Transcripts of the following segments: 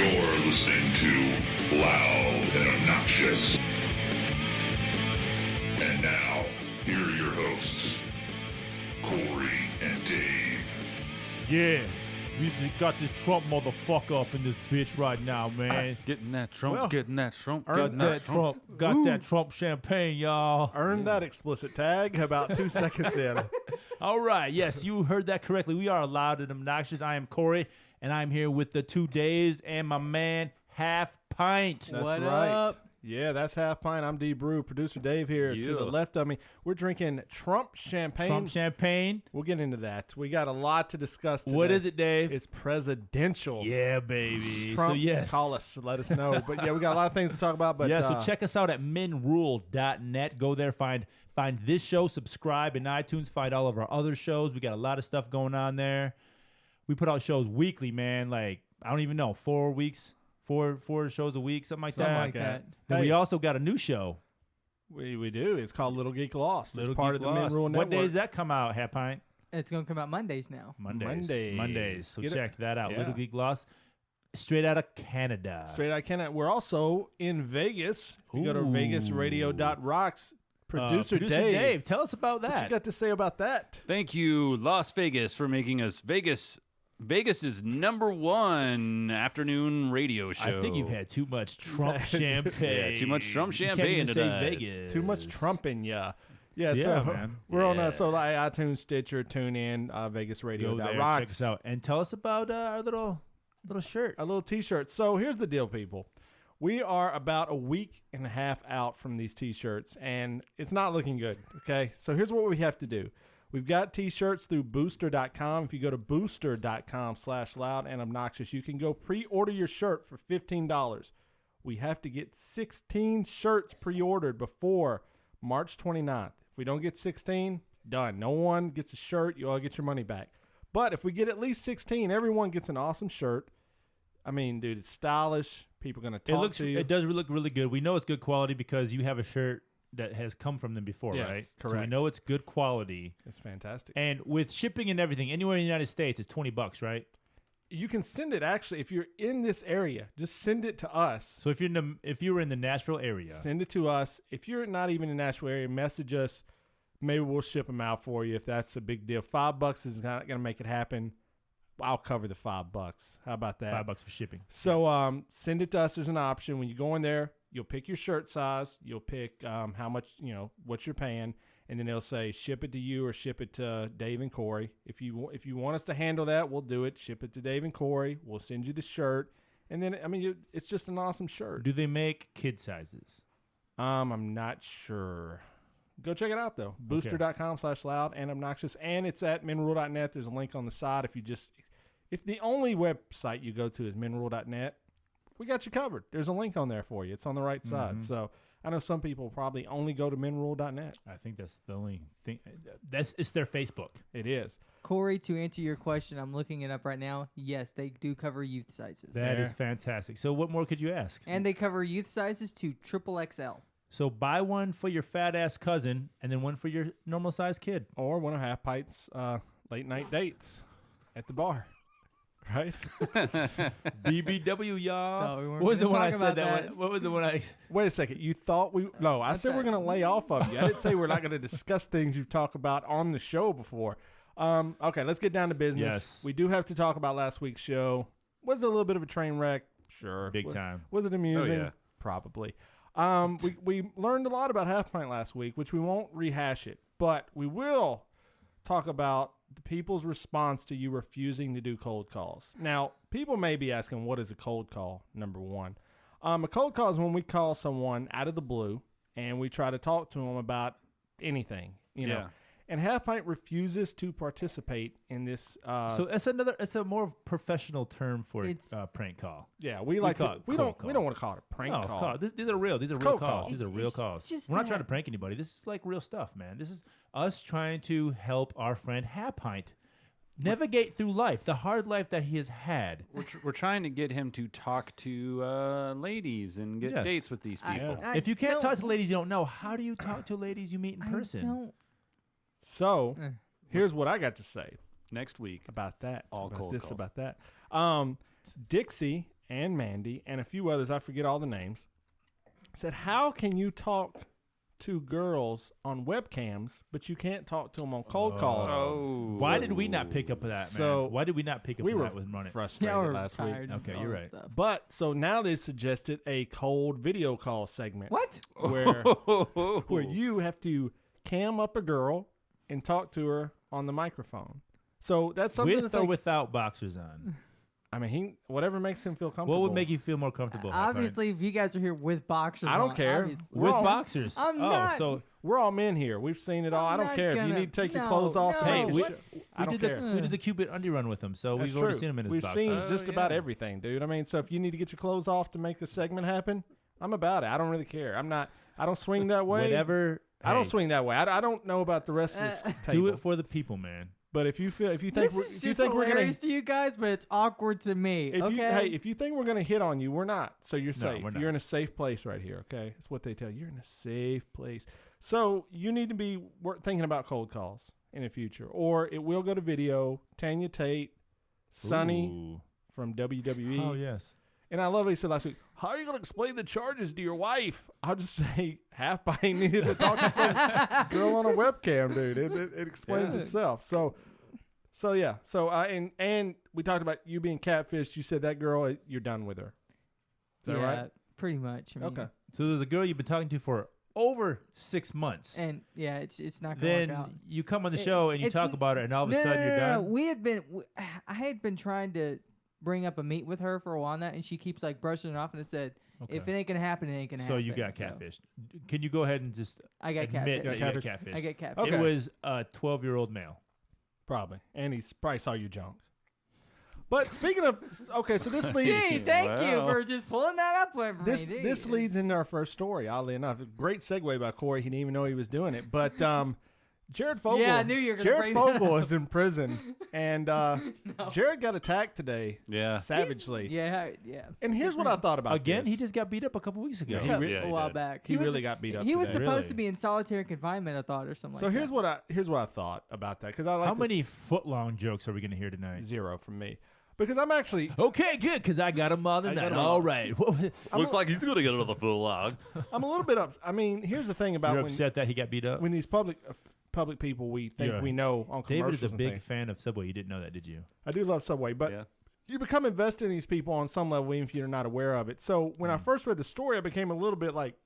You're listening to Loud and Obnoxious. And now, here are your hosts, Corey and Dave. Yeah, we just got this Trump motherfucker up in this bitch right now, man. Getting that Trump, getting that Trump, Got that Trump, got that Trump champagne, y'all. Earned that explicit tag about 2 seconds in. All right, yes, you heard that correctly. We are Loud and Obnoxious. I am Corey, and I'm here with the 2 days and my man, Halfpint. That's what right. up? Yeah, that's Halfpint. I'm D Brew, producer Dave here. Yeah. To the left of me, we're drinking Trump champagne. Trump champagne. We'll get into that. We got a lot to discuss today. What is it, Dave? It's presidential. Yeah, baby. Trump, so yes, call us, let us know. But yeah, we got a lot of things to talk about. But yeah, so check us out at menrule.net. Go there, find this show, subscribe in iTunes, find all of our other shows. We got a lot of stuff going on there. We put out shows weekly, man. Like, I don't even know, 4 weeks, four shows a week, something like that. Then we also got a new show. We do. It's called Little Geek Lost. Little it's part Geek of the Men Lost. Rule Network. What day does that come out, Halfpint? It's going to come out Mondays now. Mondays. So Get check that out. Yeah. Little Geek Lost. Straight out of Canada. Straight out of Canada. We're also in Vegas. If you go to vegasradio.rocks. Producer Dave. Tell us about What that. you got to say about that? Thank you, Las Vegas, for making us Vegas's #1 afternoon radio show. I think you've had too much Trump champagne. Yeah, too much Trump You can't champagne even say tonight. Vegas. Too much Trumping, yeah. Yeah, Yeah, so man. we're on Yeah. iTunes, Stitcher, TuneIn, Go there, vegasradio.rocks. check us out. And tell us about our little shirt. A little T-shirt. So here's the deal, people. We are about a week and a half out from these T-shirts, and it's not looking good, okay? So here's what we have to do. We've got T-shirts through booster.com. If you go to booster.com/loud and obnoxious, you can go pre-order your shirt for $15. We have to get 16 shirts pre-ordered before March 29th. If we don't get 16, it's done. No one gets a shirt. You all get your money back. But if we get at least 16, everyone gets an awesome shirt. I mean, dude, it's stylish. People are going to talk to you. It does look really good. We know it's good quality because you have a shirt that has come from them before, Yes, right? correct. So we know it's good quality. It's fantastic. And with shipping and everything, anywhere in the United States, it's $20, right? You can send it, actually, if you're in this area, just send it to us. So if you were in the Nashville area, Send it to us. If you're not even in the Nashville area, message us. Maybe we'll ship them out for you if that's a big deal. $5 is not going to make it happen. I'll cover the $5. How about that? $5 for shipping. So send it to us. There's an option. When you go in there, you'll pick your shirt size. You'll pick how much, what you're paying. And then it'll say ship it to you or ship it to Dave and Corey. If you want us to handle that, we'll do it. Ship it to Dave and Corey. We'll send you the shirt. And then, it's just an awesome shirt. Do they make kid sizes? I'm not sure. Go check it out, though. Booster.com/loud and obnoxious. And it's at menrule.net. There's a link on the side. If the only website you go to is menrule.net, we got you covered. There's a link on there for you. It's on the right side. So I know some people probably only go to menrule.net. I think that's the only thing. It's their Facebook. It is. Corey, to answer your question, I'm looking it up right now. Yes, they do cover youth sizes. That is fantastic. So what more could you ask? And they cover youth sizes to XXL. So buy one for your fat ass cousin and then one for your normal sized kid. Or one of Halfpint's late night dates at the bar. Right? BBW, y'all. No, we weren't What was the gonna one I talk said about that that. one? What was the one I... Wait a second. You thought we... No, I said we're going to lay off of you. I didn't say we're not going to discuss things you talk about on the show before. Okay, let's get down to business. Yes. We do have to talk about last week's show. Was it a little bit of a train wreck? Sure. Big time. Was it amusing? Oh, yeah. Probably. We learned a lot about Halfpint last week, which we won't rehash it, but we will talk about the people's response to you refusing to do cold calls. Now, people may be asking, what is a cold call, number one? A cold call is when we call someone out of the blue and we try to talk to them about anything, you know. And Halfpint refuses to participate in this. So it's a more professional term for prank call. Yeah, we don't call. want to call it a prank No, call. These are real. These are real cold calls. calls. These are real calls. just We're not trying that- to prank anybody. This is like real stuff, man. This is us trying to help our friend Halfpint navigate through life, the hard life that he has had. We're trying to get him to talk to ladies and get dates with these people. If you can't talk to ladies you don't know, how do you talk to ladies you meet in person? So here's what I got to say Next week. about that. All about cold this, calls. about that. Dixie and Mandy and a few others. I forget all the names. Said, how can you talk to girls on webcams, but you can't talk to them on cold calls? Oh. Why did we not pick up on that, man? Why did we not pick up on that with running? Frustrated Yeah, we're last week. tired Okay, and you're all right. that stuff. But so now they suggested a cold video call segment. What? Where you have to cam up a girl and talk to her on the microphone. So that's something to With or think. without boxers on? I mean, whatever makes him feel comfortable. What would make you feel more comfortable? Obviously, if you guys are here with boxers, I don't on, care. obviously- We're with all- boxers? I'm not- So We're all men here. We've seen it all. I'm I don't not care if you gonna- need to take your no, clothes off to no. make a Hey, show. I don't we did care. we did the Cupid undie run with him, so That's we've already true. seen him in his We've boxers. seen just about yeah. everything, dude. I mean, so if you need to get your clothes off to make the segment happen, I'm about it. I don't really care. I don't swing that way. Whatever. I don't hey, swing that way. I don't know about the rest of this table. Do it for the people, man. But if you think This is just we're gonna hilarious to you guys, but it's awkward to me. if you think we're gonna hit on you, we're not. So you're safe. we're not. You're in a safe place right here. Okay, that's what they tell you. You're in a safe place. So you need to be thinking about cold calls in the future, or it will go to video. Tanya Tate, Sonny Ooh. from WWE. Oh yes. And I love what he said last week. How are you going to explain the charges to your wife? I'll just say Halfpint needed to talk to some girl on a webcam, dude. It explains itself. So yeah. So and we talked about you being catfished. You said that girl, you're done with her. Is that yeah, right? pretty much. I mean, Okay. So there's a girl you've been talking to for over 6 months. And yeah, it's not gonna Then work out. you come on the It- show and you it's talk n- about it, and all of a No, sudden you're no. done. We had been, I had been trying to bring up a meet with her for a while now, and she keeps like brushing it off, and I said, if it Okay. ain't gonna happen, it ain't gonna So happen. you got catfished. Can you go ahead and just I got admit that catfished. you got Catfish. catfished? I get catfished. Okay. It was a 12-year-old male. Probably. And he's probably saw you junk. But speaking of, okay, so this leads. Gee, thank you Wow. for just pulling that up for me. This dude. leads into our first story. Oddly enough, a great segue by Corey. He didn't even know he was doing it. But Jared Fogle. Yeah, I knew you were gonna Jared bring that Fogle up. is in prison, and Jared got attacked today. Yeah. savagely. Yeah. And here's what I thought about Again, this. he just got beat up a couple weeks ago. he A re- while did. back. he was- really got beat up. He was today. supposed Really? to be in solitary confinement, I thought, or something So like here's that. what I thought about that because I like How many foot-long jokes are we going to hear tonight? 0 from me because I'm actually Okay, good, because I got him all the I got night. 'em All all. right. Looks like he's gonna get another full log. I'm a little bit up. I mean, here's the thing about You're when, upset that he got beat up? when these public people we think Yeah. we know on David commercials is a and big things. fan of Subway. You didn't know that, did you? I do love Subway, but Yeah. you become invested in these people on some level, even if you're not aware of it. So when I first read the story, I became a little bit like,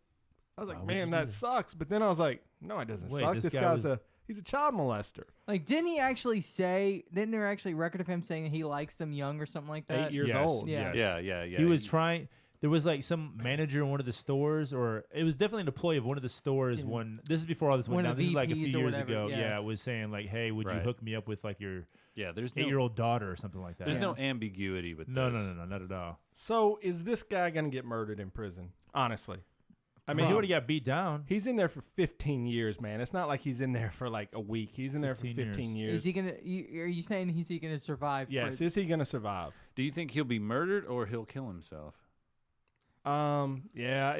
I was like, Why would you man, do that that? sucks. But then I was like, no, it doesn't Wait, suck. this This guy guy's was- he's a child molester. Like, didn't he actually say? Didn't there actually record of him saying that he likes them young or something like that? 8 years Yes. old. Yeah. Yeah. He was he's- trying. There was like some manager in one of the stores, or it was definitely an employee of one of the stores. Yeah. When this is before all this went One down. of This is like a VPs few or years whatever, ago. yeah. Yeah, it was saying like, "Hey, would you Right. hook me up with like your Yeah. There's no 8-year-old daughter or something like that?" There's Yeah. no ambiguity with No, this. no, not at all. So is this guy going to get murdered in prison? Honestly. I mean, he already got beat down. He's in there for 15 years, man. It's not like he's in there for like a week. He's in there for 15 15 years. years. Is he gonna? Are you saying is he gonna survive? Yes. for- Is he going to survive? Do you think he'll be murdered or he'll kill himself? Yeah,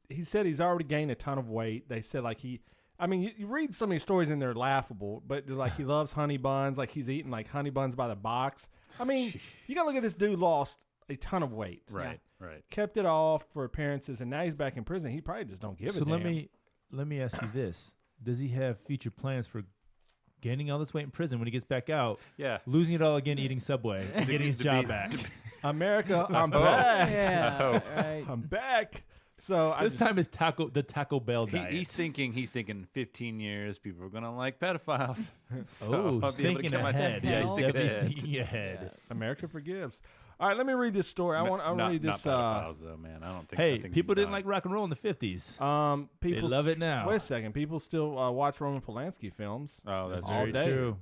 he said he's already gained a ton of weight. They said like I mean, you read some of these stories and they're laughable, but they're like he loves honey buns, like he's eating like honey buns by the box. I mean, you got to look at this dude lost a ton of weight. Right. Kept it off for appearances, and now he's back in prison. He probably just don't give a So damn. let me ask you this: does he have future plans for gaining all this weight in prison when he gets back out, Yeah. losing it all again, eating Subway, and getting his to job be- back? America, I'm back. Yeah. Right. I'm back. So This time it's the Taco Bell diet. He's thinking 15 years, people are going to like pedophiles. So Oh, I'll he's be able to thinking get my ahead. Yeah, he's hell. thinking definitely ahead. thinking ahead. America forgives. All right, let me read this story. I want to read this. Not pedophiles, though, man. I don't think. I Hey, think people he's didn't done. like rock and roll in the 50s. They People love it now. Wait a second. People still watch Roman Polanski films. Oh, that's all very day. true.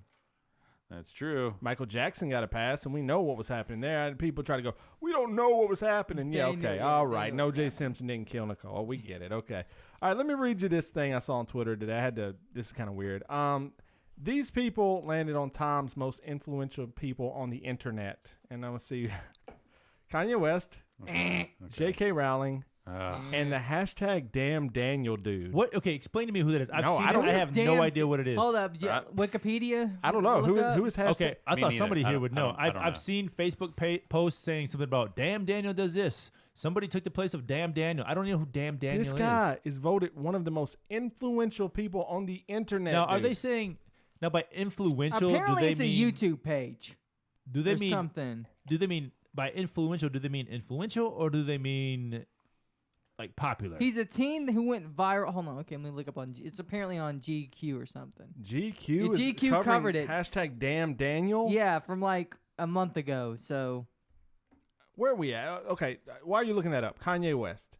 That's true. Michael Jackson got a pass, and we know what was happening there. And people try to go, we don't know what was happening. Yeah, They know- okay, yeah, all they right. know No, what's Jay happening. Simpson didn't kill Nicole. We get it. Okay. All right, let me read you this thing I saw on Twitter today. I had to. This is kind of weird. These people landed on Time's most influential people on the internet, and I'm gonna see Kanye West, Okay. J.K. Rowling, and the hashtag damn Daniel dude. What? Okay, explain to me who that is. I've No, seen I it. don't- I have no Damn- idea what it is. Hold up, Wikipedia. I don't know. Look up. Who is hashtag? Okay, I Me thought neither. somebody I here don't- would I know. don't- I don't know. I've seen Facebook posts saying something about "Damn Daniel does this." Somebody took the place of "Damn Daniel." I don't know who "Damn Daniel" This is. guy is voted one of the most influential people on the internet. Now, are dude. they saying now by influential? Apparently, do they it's mean a YouTube page. Do they or mean something? Do they mean by influential? Do they mean influential or do they mean like popular? He's a teen who went viral. Hold on, okay, let me look up on. It's apparently on GQ or something. GQ? Yeah, is GQ covering covered it. Hashtag damn Daniel. Yeah, from like a month ago. So Where are we at? Okay, why are you looking that up? Kanye West.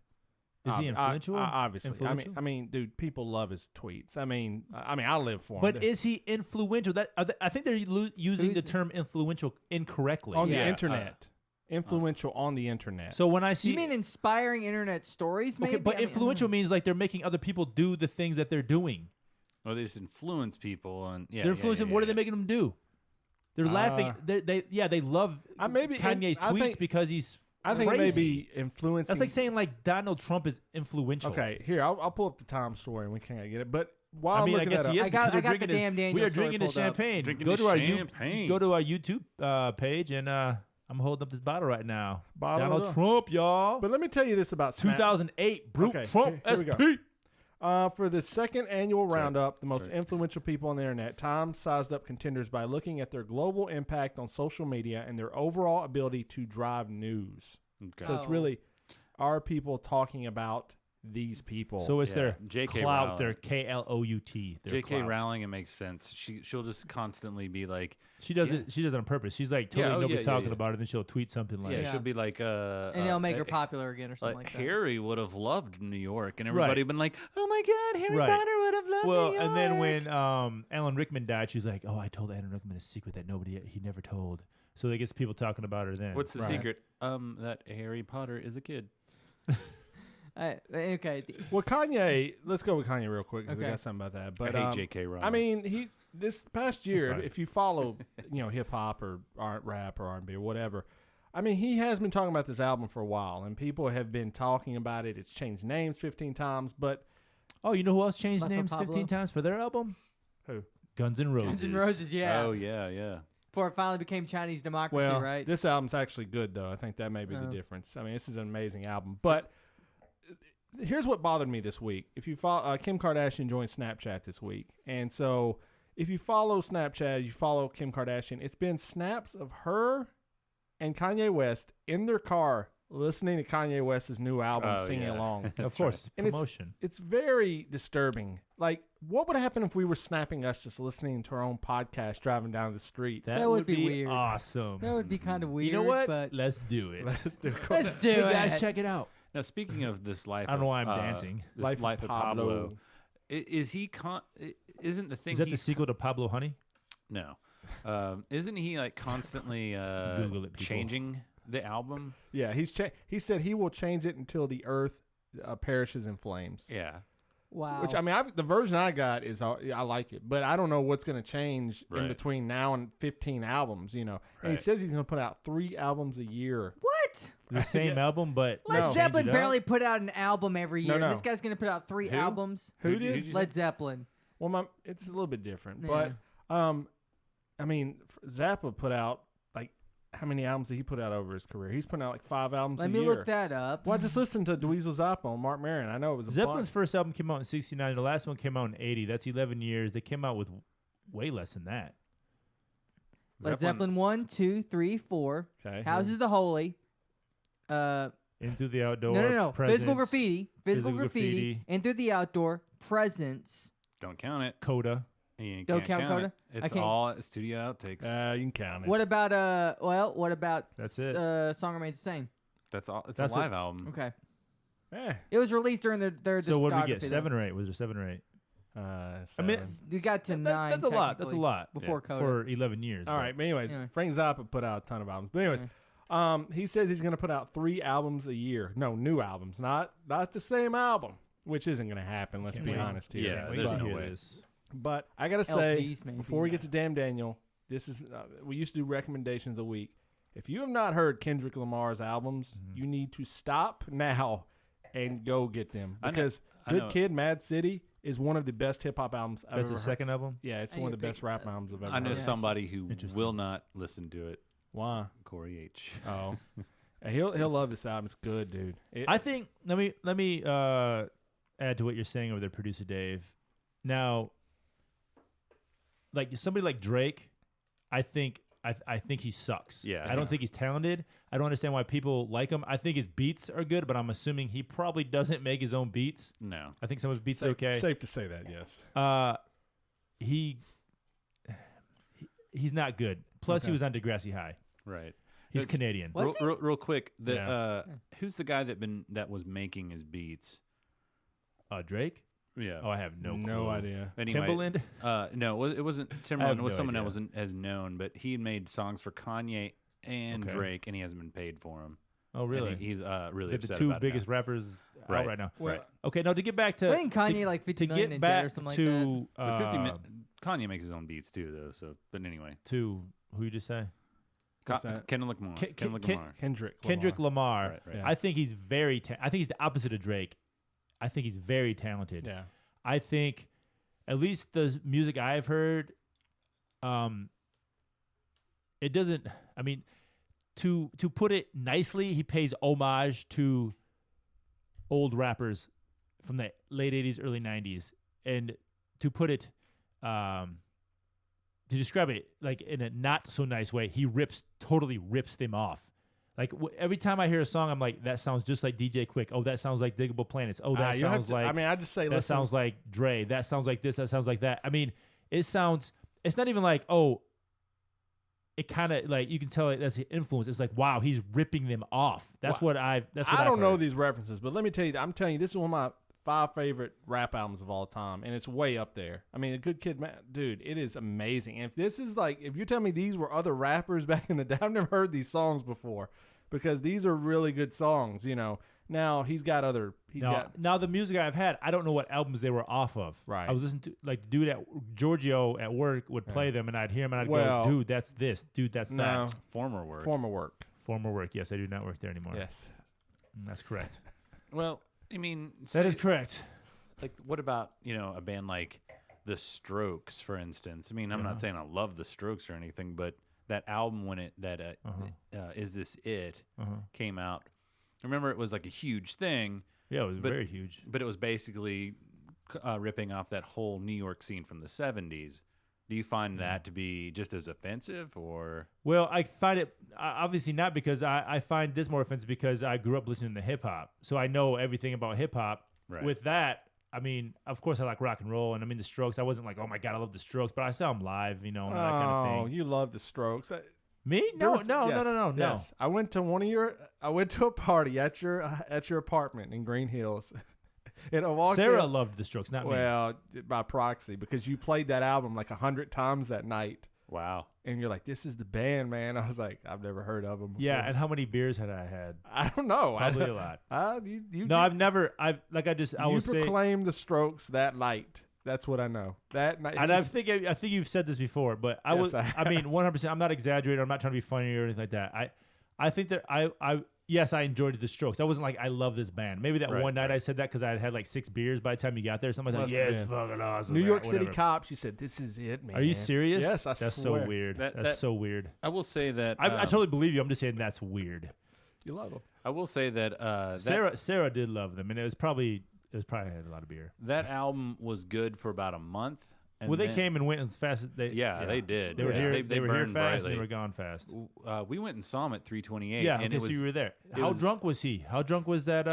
Is he influential? Obviously. Influential? I mean, dude, people love his tweets. I mean, I live for him. But is he influential? I think they're using the Who's- term influential incorrectly. on Yeah. the internet, influential on the internet. So when I see you mean inspiring internet stories? Maybe? okay, but I mean, influential means like they're making other people do the things that they're doing. Or they just influence people, and They're influencing. What are they making them do? They're laughing. They love maybe- Kanye's I tweets think- because he's. I think crazy. maybe influencing. That's like saying like Donald Trump is influential. Okay, here I'll pull up the Time story and we can't get it. But while I mean, I'm I looking guess that he up, is I got- because we're I got drinking the his- damn Daniel We are story drinking his pulled up. champagne. Drinking Go his to our champagne. go to our YouTube page and I'm holding up this bottle right now. Bottle Donald it up. Trump, y'all. But let me tell you this about Snap. 2008, Brute Okay, Trump here we go. SP. For the second annual roundup, the most influential people on the internet, Time sized up contenders by looking at their global impact on social media and their overall ability to drive news. Okay. So it's Oh. really, are people talking about these people? So it's Yeah, their J.K. clout, Rowling. their KLOUT. their J.K. clout. Rowling, it makes sense. She'll just constantly be like, She does it. She does it on purpose. She's like totally Yeah, oh, nobody's yeah, talking yeah. about it, and then she'll tweet something like, yeah, Yeah. she'll be like, and it'll make her popular again or something like that. Harry would have loved New York, and Right. everybody been like, "Oh my God, Harry Right. Potter would have loved Well, New York." and then when Alan Rickman died, she's like, "Oh, I told Alan Rickman a secret that he never told." So it gets people talking about her then. What's the Right. secret? That Harry Potter is a kid. Okay. Well, Kanye, let's go with Kanye real quick because I Okay. got something about that. But I hate J.K. Rowling. I mean, this past year, fine. if you follow, hip hop or rap or R&B or whatever, I mean, he has been talking about this album for a while, and people have been talking about it. It's changed names 15 times, but Oh, you know who else changed Left for names Pablo? 15 times for their album? Who? Guns N' Roses. Guns N' Roses, yeah. Oh yeah. Before it finally became Chinese democracy, well, right? this album's actually good though. I think that may be the Oh. difference. I mean, this is an amazing album, but here's what bothered me this week. If you follow Kim Kardashian joined Snapchat this week, and so if you follow Snapchat, you follow Kim Kardashian. It's been snaps of her and Kanye West in their car listening to Kanye West's new album, Oh, singing yeah. along. Of course, And it's- promotion. It's very disturbing. Like, what would happen if we were snapping us just listening to our own podcast driving down the street? That would be weird. awesome. That would be kind of weird. You know what? But Let's do it. Let's do it. let's do Hey it. guys, check it out. Now speaking of this life, I don't know why I'm of, dancing. This life of Pablo. Is he? Isn't the thing? Is that the he's- sequel to Pablo Honey? No. Isn't he like constantly Google it, people. changing the album? Yeah, he said he will change it until the earth perishes in flames. Yeah. Wow. Which I mean, the version I got is I like it, but I don't know what's going to change in Right. between now and 15 albums. And he Right. says he's going to put out 3 albums a year. what? The same album, but Led No. Zeppelin Change it up? barely put out an album every year. No. This guy's gonna put out 3 Who? albums. Who did? Who'd you Led Zeppelin. Well, it's a little bit different, Yeah. but I mean, Zappa put out like how many albums did he put out over his career? He's putting out like 5 albums Let a me year. look that up. Well, just listen to Dweezil Zappa on Mark Maron. I know it was a Zeppelin's bunch. first album came out in '69. The last one came out in '80. That's 11 years. They came out with way less than that. Led Zeppelin 1, 2, 3, 4. Okay. Houses of the Holy. Into the Outdoor. No. Physical Presence, graffiti. Physical graffiti. Into the Outdoor. Presence. Don't count it. Coda. You Don't can't count Coda? it. I It's can't- all studio outtakes. You can count it. What about what about That's it. Song Remains the Same? That's all. It's That's a live album. Okay. Eh, It was released during their So what did we discography, get? though. 7 or 8? Was there 7 or 8? I mean, We got to 9. That's a lot. That's a technically, lot. Before Coda. For 11 years. All but- right, but anyways, Yeah. Frank Zappa put out a ton of albums. But anyways, he says he's going to put out 3 albums a year. No, new albums, not the same album, which isn't going to happen. Let's be wait. honest here. Yeah, Wait there's to no hear way. this. But I gotta say, LPs maybe. before we get to Damn Daniel, this is we used to do recommendations of the week. If you have not heard Kendrick Lamar's albums, you need to stop now and go get them I know- because I Good know. Kid, Mad City is one of the best hip hop albums I've That's ever his heard. second album. Yeah, it's I one need of the to best pick rap that. albums I've ever I know heard. somebody who Interesting. will not listen to it. Why? Corey H. Oh, he'll love this album. It's good, dude. I think let me add to what you're saying over there, producer Dave. Now, like somebody like Drake, I think he sucks. Yeah. I don't think he's talented. I don't understand why people like him. I think his beats are good, but I'm assuming he probably doesn't make his own beats. No. I think some of his beats are okay. Safe to say that, yes. He's not good. Plus, he was on Degrassi High. Right. He's It's- Canadian. What? Real quick, Yeah. who's the guy that was making his beats? Drake? Yeah. Oh, I have no clue. No idea. Anyway, Timbaland? No, it wasn't have Timberland. It was no someone that idea. wasn't as known, but he made songs for Kanye and Okay. Drake, and he hasn't been paid for them. Oh, really? And he's really They're the upset two about it now. biggest rappers out Right. right now. Right. Okay, now to get back to Wasn't Kanye to, like 50 to million get in back debt or something to But Kanye makes his own beats too, though. So, but anyway, to who you just say? What's that? Kendrick Lamar. Ken- Kendrick Ken- Lamar. Kendrick Lamar. Right, right. Yeah. I think he's very. I think he's the opposite of Drake. I think he's very talented. Yeah. I think, at least the music I've heard, it doesn't. I mean, to put it nicely, he pays homage to old rappers from the late '80s, early '90s, and to put it, to describe it like in a not so nice way, he totally rips them off. Like every time I hear a song, I'm like, that sounds just like DJ Quick. Oh, that sounds like Diggable Planets. Oh, that sounds like. I mean, I just say that sounds like Dre. That sounds like this. That sounds like that. I mean, it sounds. It's not even like, oh. It kind of like you can tell it, that's the influence. It's like, wow, he's ripping them off. That's what I don't know these references, but let me tell you, I'm telling you, this is one of my 5 favorite rap albums of all time, and it's way up there. I mean, A Good Kid, dude, it is amazing. And if this is like, if you tell me these were other rappers back in the day, I've never heard these songs before because these are really good songs, you know. Now he's got other. Now the music I've had, I don't know what albums they were off of. Right. I was listening to like the dude at Giorgio at work would play them, and I'd hear him, and I'd Well, go, "Dude, that's this. Dude, that's that." Former work. Former work. Former work. Yes, I do not work there anymore. Yes. That's correct. Well, I mean, That is correct. like, what about a band like The Strokes, for instance? I mean, I'm not saying I love The Strokes or anything, but that album when Is This It came out. Remember, it was like a huge thing. Yeah, it was very huge. But it was basically ripping off that whole New York scene from the 70s. Do you find that to be just as offensive, or? Well, I find it obviously not, because I find this more offensive because I grew up listening to hip hop, so I know everything about hip hop. Right. With that, I mean, of course, I like rock and roll, and I mean the Strokes. I wasn't like, oh my god, I love the Strokes, but I saw them live, and that kind of Oh, thing. you love the Strokes. Me? There No, was- no. Yes. I went to a party at your apartment in Green Hills. And I walked Sarah in, loved the Strokes, not me. well, by proxy, because you played that album like 100 times that night. Wow. And you're like, this is the band, man. I was like, I've never heard of them before. Yeah, and how many beers had I had? I don't know. Probably a lot. You No, I've never. I will say. proclaimed the Strokes that night. That's what I know. That night. And I think you've said this before, but I Yes, was. I mean, 100%. I'm not exaggerating. I'm not trying to be funny or anything like that. I think that yes, I enjoyed the Strokes. I wasn't like I love this band. Maybe that one night I said that because I had like 6 beers by the time you got there. Something like, Must yeah, have it's been. fucking awesome. New man, York City whatever. Cops. You said, this is it, man. Are you serious? Yes, I That's swear. so weird. That- That's so weird. I will say that I totally believe you. I'm just saying that's weird. You love them. I will say that Sarah did love them, and it was probably had a lot of beer. that album was good for about a month. And Well, they then- came and went as fast as they. Yeah, they did. They were Yeah. here. They They were here burned fast, and they brightly. were gone fast. We went and saw him at 328. Yeah, and okay, it so was, you were there. it How was- drunk was he? How drunk was that?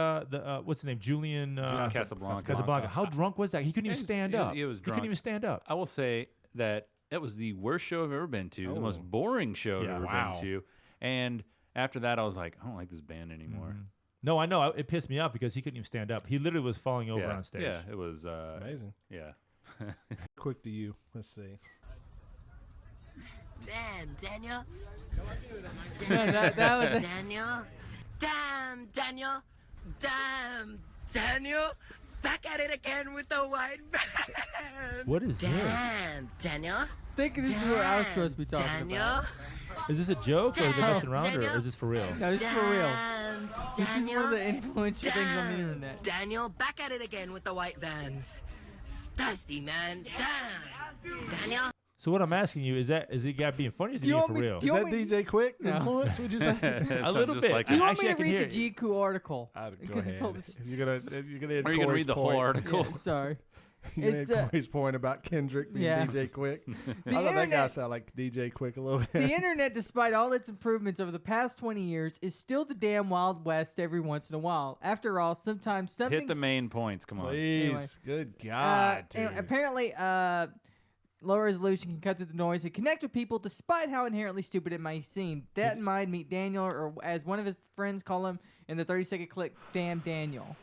What's his name? Julian Casablanca. Casablanca. How drunk was that? He couldn't even stand up. He was He drunk. couldn't even stand up. I will say that it was the worst show I've ever been to, the most boring show I've Yeah, ever wow. been to. And after that, I was like, I don't like this band anymore. No, I know. It pissed me off because he couldn't even stand up. He literally was falling over Yeah, on stage. yeah, it was Amazing. Yeah. Quick to you. Let's see. Damn, Daniel. that was Daniel. Damn, Daniel. Damn, Daniel. Back at it again with the white van. What is this? Damn, Daniel. I think this is what I was supposed to be talking Daniel. about. Is this a joke or are they messing around or is this for real? No, this is for real. This is Daniel, one of the influential things on the internet. Daniel, back at it again with the white vans. Thirsty, man. Damn. Daniel. So what I'm asking you is he got being funny or is he Do you being want for me- real? do Is you that want me- DJ Quick No. influence? Would you say? A little bit. Like Do you want Actually, me I to can read hear the it. GQ article? Go Because it's all ahead. this- You're gonna Are you going to read the whole Corey's article? point. Sorry. You're gonna It's, hit Corey's point about Kendrick being yeah. DJ Quick. The I thought that guy internet- sounded like DJ Quick a little bit. The internet, despite all its improvements over the past 20 years, is still the damn Wild West every once in a while. After all, sometimes something. Hit the main points. Come on. Please, Anyway. good God, dude. Anyway, apparently, low resolution can cut through the noise and connect with people despite how inherently stupid it may seem. That in mind, meet Daniel, or as one of his friends call him in the 30-second clip, Damn Daniel.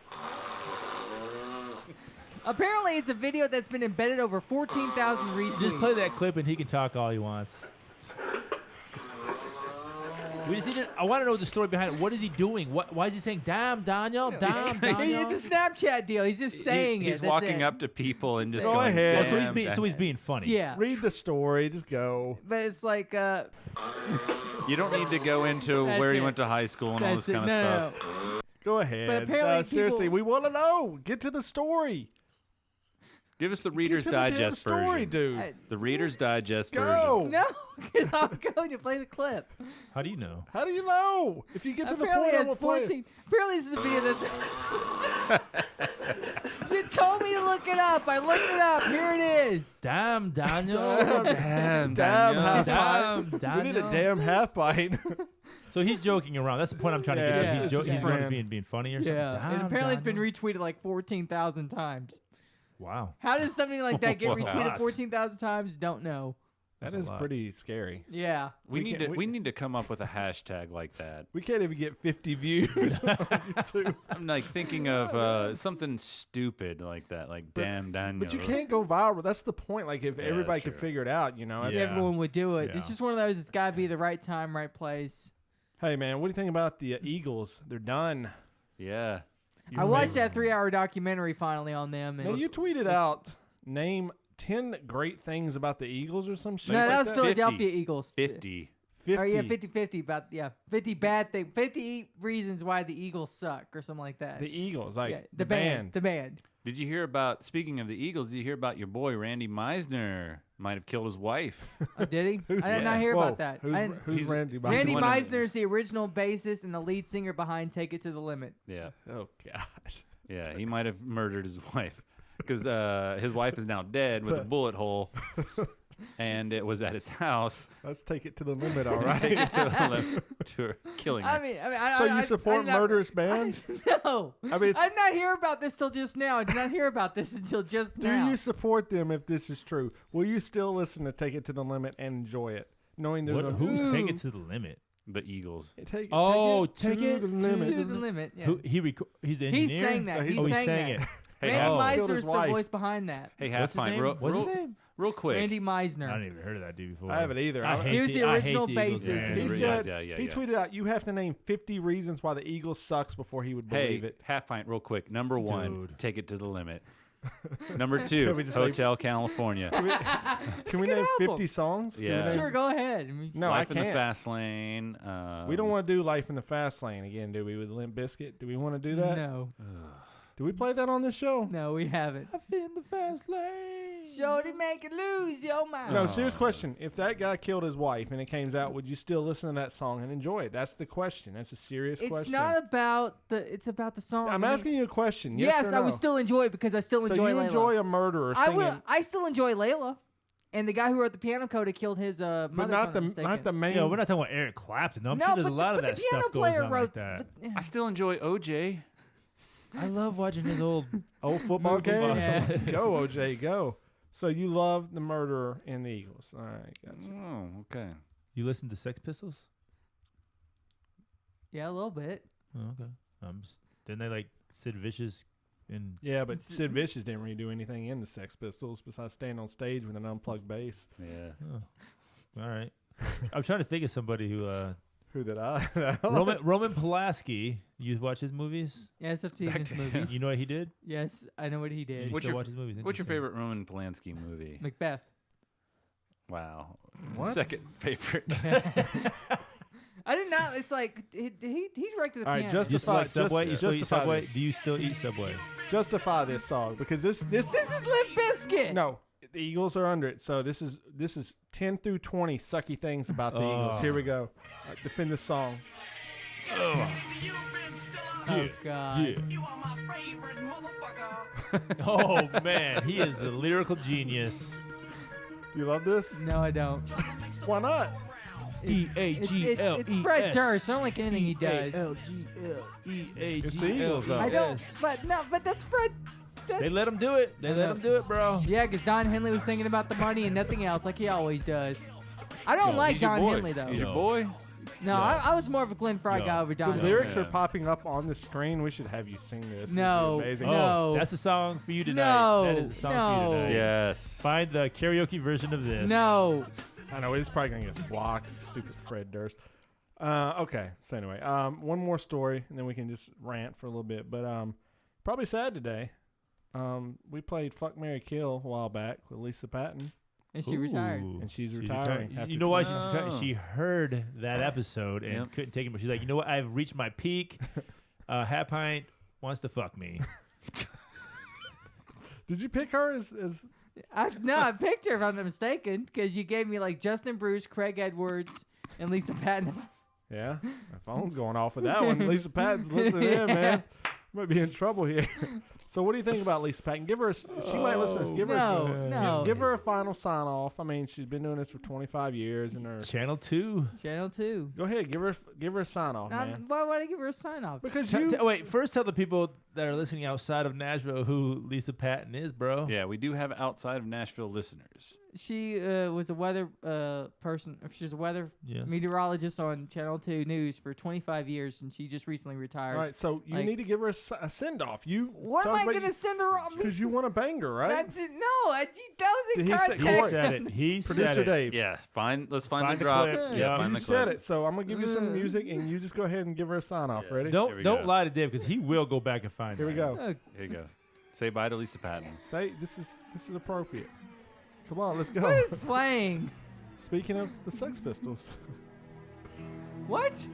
Apparently, it's a video that's been embedded over 14,000 retweets. Just play that clip and he can talk all he wants. We just need to, I want to know the story behind it. What is he doing? Why is he saying, damn, Daniel, damn, Daniel? It's a Snapchat deal. He's just saying He's it. That's walking it. up to people and just Go going, ahead. Oh, so he's "Damn, being damn." being funny. Yeah. Read the story. Just go. But it's like, You don't need to go into That's where he it. went to high school and all that's this it. kind of No, stuff. no, no. Go ahead. apparently Seriously, people- we want to know. Get to the story. Give us the Get Reader's to the damn Digest story, version. dude. The Reader's Digest Go. version. No, because I'm going to play the clip. How do you know? How do you know? If you get to the Apparently, point, I'm it has gonna play it. 14. Apparently, this is a video that's. You told me to look it up. I looked it up. Here it is. Damn, Daniel. Damn, Damn, Daniel. half Damn, bite. We need a Daniel. damn half bite. So he's joking around. That's the point I'm trying to get to. Yeah, He's, it's his he's going to friend. being funny or something. Yeah. Damn, And apparently, it's been Daniel. retweeted like 14,000 times. Wow. How does something like that get That's a retweeted lot. 14,000 times? Don't know. That That's a is lot. pretty scary. Yeah. We need can't- to we need to come up with a hashtag like that. We can't even get 50 views on YouTube. I'm like thinking of something stupid like that, like damn Daniel. But you can't go viral. That's the point. Like, if Yeah, everybody that's could true. figure it out, you know. Yeah. Everyone would do it. It's Yeah. just one of those. It's got to be the right time, right place. Hey, man, what do you think about the Eagles? They're done. Yeah. I watched that 3-hour documentary finally on them. And Now, you tweeted out, name 10 great things about the Eagles or some shit. no, like that was that. Philadelphia Eagles. 50. 50. Or yeah, 50-50 about 50 bad thing, 50 reasons why the Eagles suck or something like that. The Eagles, like yeah, the band. The band. Did you hear about, speaking of the Eagles, did you hear about your boy Randy Meisner might have killed his wife? Oh, did he? I did Yeah. not hear Whoa, about that. Who's, I didn't- who's he's- Randy? Randy one of the- Meisner is the original bassist and the lead singer behind Take It to the Limit. Yeah. Oh, God. Yeah, he might have murdered his wife because his wife is now dead with a bullet hole, and it was at his house. Let's take it to the limit, all right? Take it to the limit to her, killing her. I mean, So you I support did not- murderous bands? No. I mean, I did not hear about this till just now. I did not hear about this until just do now. you support them if this is true? Will you still listen to Take It to the Limit and enjoy it, knowing there's a Who's Ooh. taking it to the limit? The Eagles. Take Take it to the limit. to the limit. Yeah. Who he's the He engineer? sang that. Oh, He he's- sang sang that. it. Hey, Randy oh. Killed Meisner's his the wife. voice behind that. Hey, What's his Halfpint, name? What's his name? real quick. Randy I Meisner. haven't even heard of that dude before. I haven't either. I hate He was the I hate original the Eagles, bassist. man. He Yeah, said yeah, he yeah. tweeted out, "You have to name 50 reasons why the Eagles sucks before he would believe Hey, it." Halfpint, real quick. Number one, Dude. take it to the limit. Number Can two, we just say- Hotel California. Can we good name album. 50 songs? Can we Yeah. name- Sure, go ahead. I mean, No, Life I in the can't. Fast Lane. We don't want to do Life in the Fast Lane again, do we? With Limp Bizkit, do we want to do that? No, Do we play that on this show? no, we haven't. in the fast lane. Shorty make it lose your mind. No, serious question. If that guy killed his wife and it came out, would you still listen to that song and enjoy it? That's the question. That's a serious It's question. not about the. It's about the song. I'm I mean, asking you a question. Yes, Yes, or I no? would still enjoy it because I still So enjoy you Layla. enjoy a murderer I singing, will. I still enjoy Layla, and the guy who wrote the piano code that killed his mother. but if not I'm the mistaken. not the main. Yeah, we're not talking about Eric Clapton. I'm No, sure there's but a lot the, of but that the piano stuff goes player on wrote. like that. but- I still enjoy OJ. I love watching his old. old football games. Yeah. Go, OJ, go. So you love the murderer in the Eagles. All right, gotcha. Oh, okay. You listen to Sex Pistols? yeah, a little bit. Oh, okay. Didn't they like Sid Vicious and Yeah, but Sid Vicious didn't really do anything in the Sex Pistols besides stand on stage with an unplugged bass. Yeah. all right. I'm trying to think of somebody who Who did I? Roman Polanski. You watch his movies? Yes, I've seen Back his to movies. You know what he did? Yes, I know what he did. You What's still your- watch his movies? What's your Interesting. favorite Roman Polanski movie? Macbeth. Wow. What? Second favorite. I did not. It's like he's right to the All right, piano. Do you still like Subway? You still eat justify Subway? this. Do you still eat Subway? Justify this song because this This is Limp Bizkit. no, the Eagles are under it. So this is 10 through 20 sucky things about the Eagles. Here we go. All right, defend this song. Oh God. Yeah. Oh man, he is a lyrical genius. Do you love this? No, I don't. Why not? E-A-G-L-E-S. It's Fred Durst. I don't like anything he does. It's the Eagles, though. I don't. But that's Fred. They let him do it. They let him do it, bro. Yeah, because Don Henley was thinking about the money and nothing else, like he always does. I don't like He's your Don boy. Henley though. He's your boy. No, I was more of a Glenn Fry No. guy over Don. The Henley. lyrics Yeah. are popping up on the screen. We should have you sing this. It'd be No. amazing. Oh, No. that's the song for you tonight. No. That is the song for No. you tonight. Yes. Find the karaoke version of this. No. I know it's probably gonna get us blocked. Stupid Fred Durst. Okay. So anyway, one more story, and then we can just rant for a little bit. But probably sad today. We played Fuck, Marry, Kill a while back with Lisa Patton, And she retired. Ooh. and she's She's retiring. retired. after You know why 20 she's retiring? Oh. She heard that episode and Yep. couldn't take it. But she's like, you know what? I've reached my peak. Halfpint wants to fuck me. Did you pick her as I picked her if I'm not mistaken, because you gave me like Justin Bruce, Craig Edwards, and Lisa Patton. Yeah, my phone's going off with that one. Lisa Patton's listening in, man. Might be in trouble here. So, what do you think about Lisa Patton? Give her. She might listen to this. Give her. No. Give her a final sign off. I mean, she's been doing this for 25 years, and her. Channel 2. Channel 2. Go ahead, give her a sign off, man. Why would I give her a sign off? Because Wait, first tell the people that are listening outside of Nashville who Lisa Patton is, bro. Yeah, we do have outside of Nashville listeners. She was a weather person. She was a weather Yes. meteorologist on Channel 2 News for 25 years, and she just recently retired. All right, so you Like- need to give her a send off. You. What am I going to send her off? Because you want to bang her, right? That's it. No, that was in Did he say- He context. said it. He said Producer it. Dave. Yeah, let's find Find the the drop. clip. Yeah, Yeah. find You the said clip. it, so I'm gonna give you some music, and you just go ahead and give her a sign off. Yeah. Ready? Here we Don't go. lie to Dave because he will go back and find Here we it. go. Oh, Here you go. Say bye to Lisa Patton. Say this is appropriate. Come on, let's go. what is playing? Speaking of the Sex Pistols, What?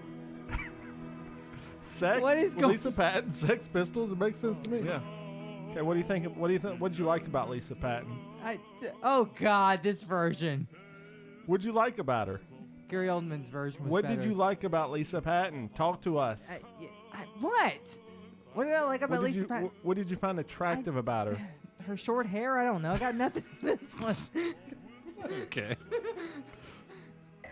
sex. What is with going- Lisa Patton? Sex Pistols. It makes sense to me. Yeah. Okay, what do you think? What do you think? What did you like about Lisa Patton? Oh God, this version. What did you like about her? Gary Oldman's version was What better. did you like about Lisa Patton? Talk to us. What? What did I like about What did Lisa you Patton? What did you find attractive about her? Her short hair? I don't know. I got nothing in this one. Okay.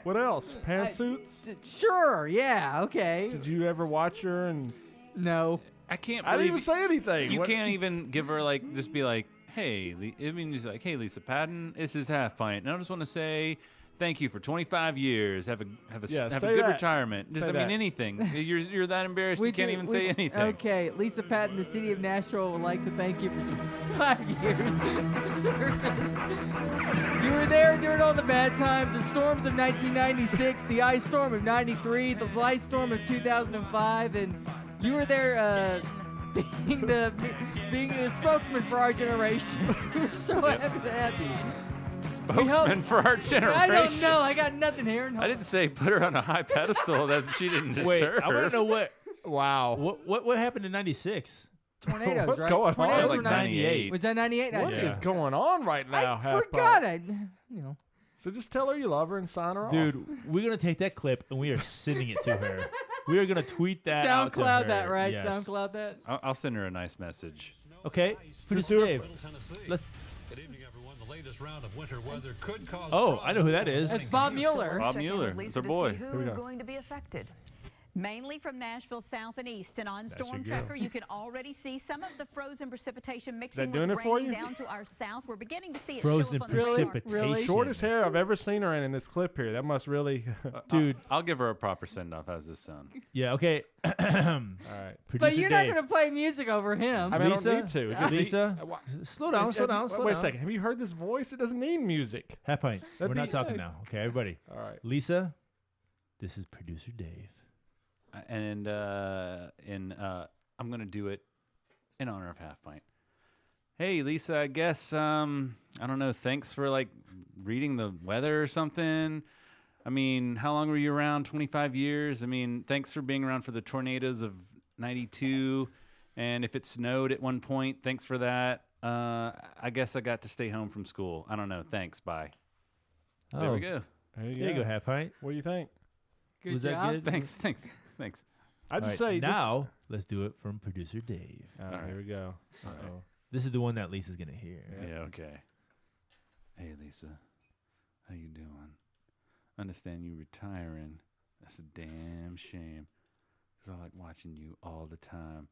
What else? Pantsuits? Sure. Yeah. Okay. Did you ever watch her? And No. I can't I didn't believe even say anything. you What- can't even give her just be like, hey, just like, hey, Lisa Patton, this is Halfpint, and I just want to say thank you for 25 years. Have a Yeah, have a say good that. retirement. Just Say I mean that. anything. You're that embarrassed you can't even say anything. Okay, Lisa Patton, the city of Nashville would like to thank you for 25 years of service. You were there during all the bad times, the storms of 1996, the ice storm of 93, the ice storm of 2005, and you were there being the spokesman for our generation. We're so happy to have you. Spokesman for our generation. I don't know. I got nothing here. I didn't say put her on a high pedestal that she didn't deserve. Wait, I want to know what Wow. what happened in '96. Tornadoes, What's right? going on? Tornadoes That was were like 98. 98. Was that 98? What is Yeah. going on right now? I Halfpint? forgot. So just tell her you love her and sign her off. Dude, we're gonna take that clip and we are sending it to her. We are gonna tweet that out to SoundCloud her. that, right? Yes. SoundCloud that. I'll send her a nice message. Okay, producer do it Dave. Tennessee. Let's. Good evening, everyone. The latest round of winter weather could cause. Oh, I know who that is. That's Bob Mueller. Bob Check in Mueller. with Lisa It's our to boy. see we who's go. going to be affected. Mainly from Nashville south and east, and on Storm your girl. Tracker, you can already see some of the frozen precipitation mixing doing with it for rain you? down to our south. We're beginning to see it Frozen show up on the radar. precipitation. Really? Shortest hair I've ever seen her in this clip here. That must really. Dude. I'll give her a proper send off. How's this sound? Yeah. Okay. All right. Producer But you're not Dave. going to play music over him. I mean, Lisa? I don't need to. It just- Lisa? wha- Slow down. Slow down. Slow Wait down. a second. Have you heard this voice? It doesn't need music. Halfpint. We're That'd not be- talking now. Okay, everybody. All right. Lisa, this is producer Dave. And I'm gonna do it in honor of Halfpint. Hey, Lisa, I guess, I don't know, thanks for, like, reading the weather or something. I mean, how long were you around? 25 years? I mean, thanks for being around for the tornadoes of 92. And if it snowed at one point, thanks for that. I guess I got to stay home from school. I don't know. Thanks. Bye. There we go. There There you go, Halfpint. What do you think? Good Was job. that good? Thanks. I just All right, say now let's do it from producer Dave. All right, here we go. Uh-oh. This is the one that Lisa's gonna hear. Yeah, okay. Hey, Lisa. How you doing? Understand you retiring. That's a damn shame. 'Cause I like watching you all the time.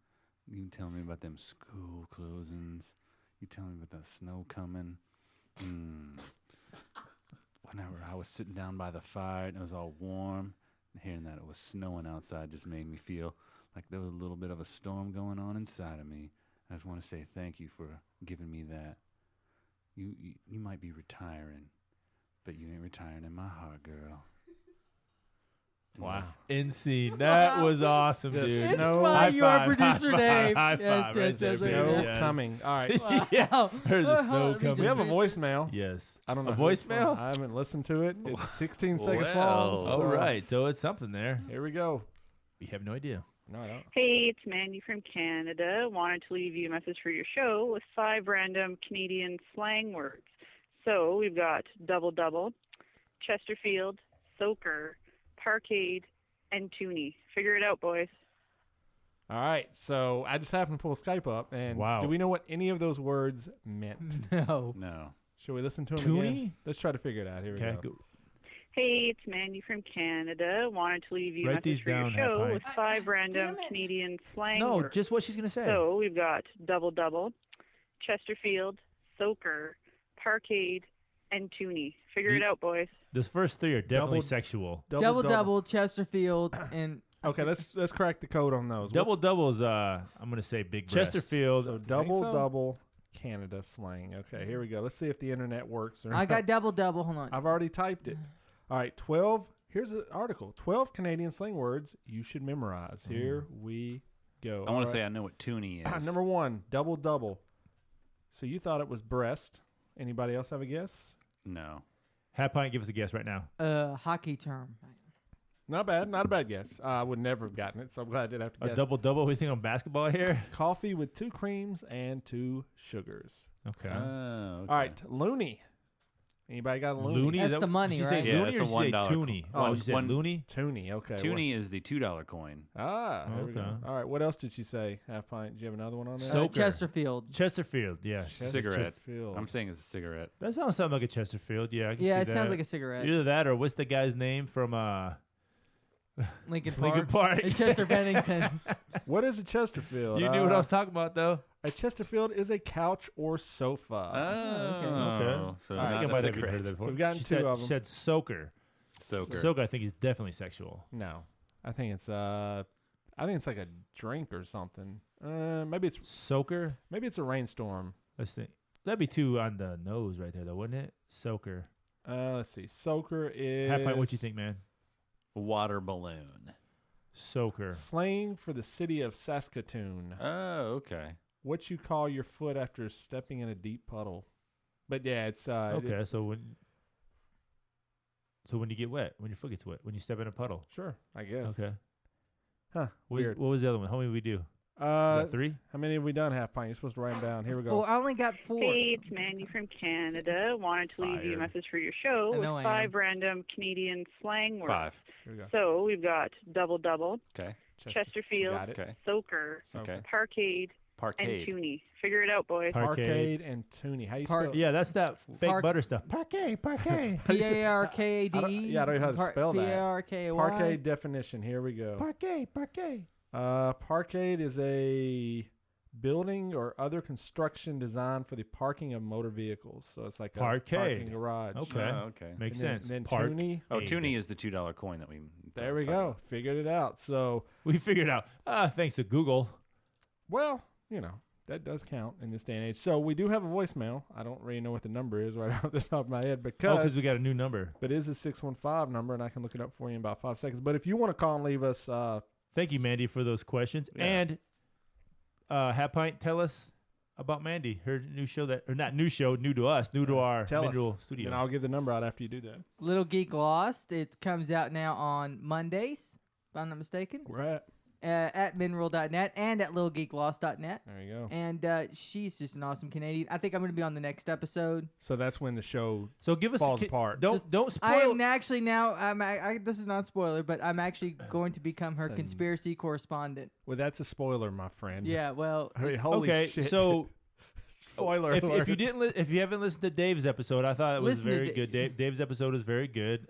You tell me about them school closings. You tell me about the snow coming. Whenever I was sitting down by the fire and it was all warm, and hearing that it was snowing outside just made me feel like there was a little bit of a storm going on inside of me. I just want to say thank you for giving me that. You might be retiring, but you ain't retiring in my heart, girl. Wow. In scene. That was awesome, dude. This No is why high you are five, producer high Dave. five, Yes, high five yes, right yes, there, yes, baby. No Yes. coming. All right. Yeah. Heard the snow Let me coming. We have a Just- voicemail. Yes. I don't know. A who it's from. voicemail? I haven't listened to it. It's 16 Well. seconds long. Oh, All so right. So it's something there. Here we go. We have no idea. No, I don't. Hey, it's Mandy from Canada. Wanted to leave you a message for your show with 5 random Canadian slang words. So we've got double, Chesterfield, soaker, parkade, and toonie. Figure it out, boys. All right. So I just happened to pull Skype up, and Wow. do we know what any of those words meant? No. No. Should we listen to them Toonie? again? Let's try to figure it out. Here we Okay. go. Go. Hey, it's Mandy from Canada. Wanted to leave you a Write message these for your down, show Halfpint. with 5 random Canadian slang No, words. just what she's gonna say. So we've got double, Chesterfield, soaker, parkade, and toonie. Figure it out, boys. Those first three are definitely Double- sexual. Double, Chesterfield, and Okay, let's crack the code on those. Double What's- doubles. I'm gonna say big breasts. Chesterfield. So Think double Canada slang. Okay, here we go. Let's see if the internet works. Or I got double. Hold on. I've already typed it. All right, 12. Here's an article. 12 Canadian slang words you should memorize. Here we go. I want to say I know what toonie is. Number 1, double. So you thought it was breast. Anybody else have a guess? No. Halfpint, give us a guess right now. Hockey term. Not bad. Not a bad guess. I would never have gotten it, so I'm glad I didn't have to A guess. double. We think on basketball here. Coffee with 2 creams and 2 sugars. Okay. Oh, okay. All right, loony. Anybody got a loony? Loony. That's is that, the money, did she right? say Yeah, loony that's or a did she say $1 toonie? coin. Oh, she said One- loony. Toonie. Okay. Toonie is the $2 coin. There we go. Okay. All right. What else did she say? Half pint. Do you have another one on there? Soaker. Chesterfield. Chesterfield. Yeah. Cigarette. Chesterfield. I'm saying it's a cigarette. That sounds something like a Chesterfield. Yeah. I can Yeah, see it sounds that. like a cigarette. Either that or what's the guy's name from Lincoln Park. Lincoln Park? It's Chester Bennington. What is a Chesterfield? You knew what I was talking about though. A Chesterfield is a couch or sofa. Okay. So All right, I think not I a might have even cigarette. heard of that before. we've gotten she 2 said, of She them. said soaker. Soaker. Soaker, I think, is definitely sexual. No, I think it's like a drink or something. Maybe it's Soaker. a rainstorm. Let's think. That'd be 2 on the nose right there, though, wouldn't it? Soaker. Let's see. Soaker is Halfpint, what you think, man? Water balloon. Soaker. slang for the city of Saskatoon. Oh, okay. What you call your foot after stepping in a deep puddle. But yeah, it's Okay, so when you get wet, when your foot gets wet, when you step in a puddle. Sure, I guess. Okay. Huh. What Weird. was the other one? How many did we do? Is that 3? How many have we done, Half Pint? You're supposed to write them down. Here we go. 4. I only got 4. Hey, it's Mandy from Canada. Wanted to leave you a Fired. message for your show I with know I 5 random Canadian slang words. 5. Here we go. So we've got double, Okay. Chesterfield, Got it. Okay. soaker, Okay. parkade, and Parkade. toonie. Figure it out, boys. Parkade and Toonie. How you Park- spell? Yeah, that's that fake Park- butter stuff. Parquet. How you say- P-A-R-K-A-D-E. I don't- yeah, I don't know how to spell that. P-A-R-K-A-Y. Parkade definition. Here we go. Parquet. Parkade is a building or other construction designed for the parking of motor vehicles. So it's like a Parkade. parking garage. Okay. Oh, okay. Makes And then- sense. then Park. Toonie. Oh, toonie is the $2 coin that we. There we talked go. about. Figured it out. So, We figured out. Thanks to Google. well, that does count in this day and age. So we do have a voicemail. I don't really know what the number is right off the top of my head Because because we got a new number. but it is a 615 number, and I can look it up for you in about 5 seconds. But if you want to call and leave us, Thank you, Mandy, for those questions. Yeah. And Halfpint, tell us about Mandy, her new show not new show, new to us, new to our Tell us. Mineral studio. And I'll give the number out after you do that. Little Geek Lost. It comes out now on Mondays, if I'm not mistaken. Where At mineral.net and at littlegeeklost.net. There you go. And she's just an awesome Canadian. I think I'm going to be on the next episode. So that's when the show So give us falls apart. Don't I spoil. am actually now. This is not a spoiler, but I'm actually going to become her conspiracy correspondent. Well, that's a spoiler, my friend. Yeah, well, I mean, holy Okay, shit. so Spoiler if alert. you didn't if you haven't listened to Dave's episode, I thought it was Listen to very good. Dave's episode is very good.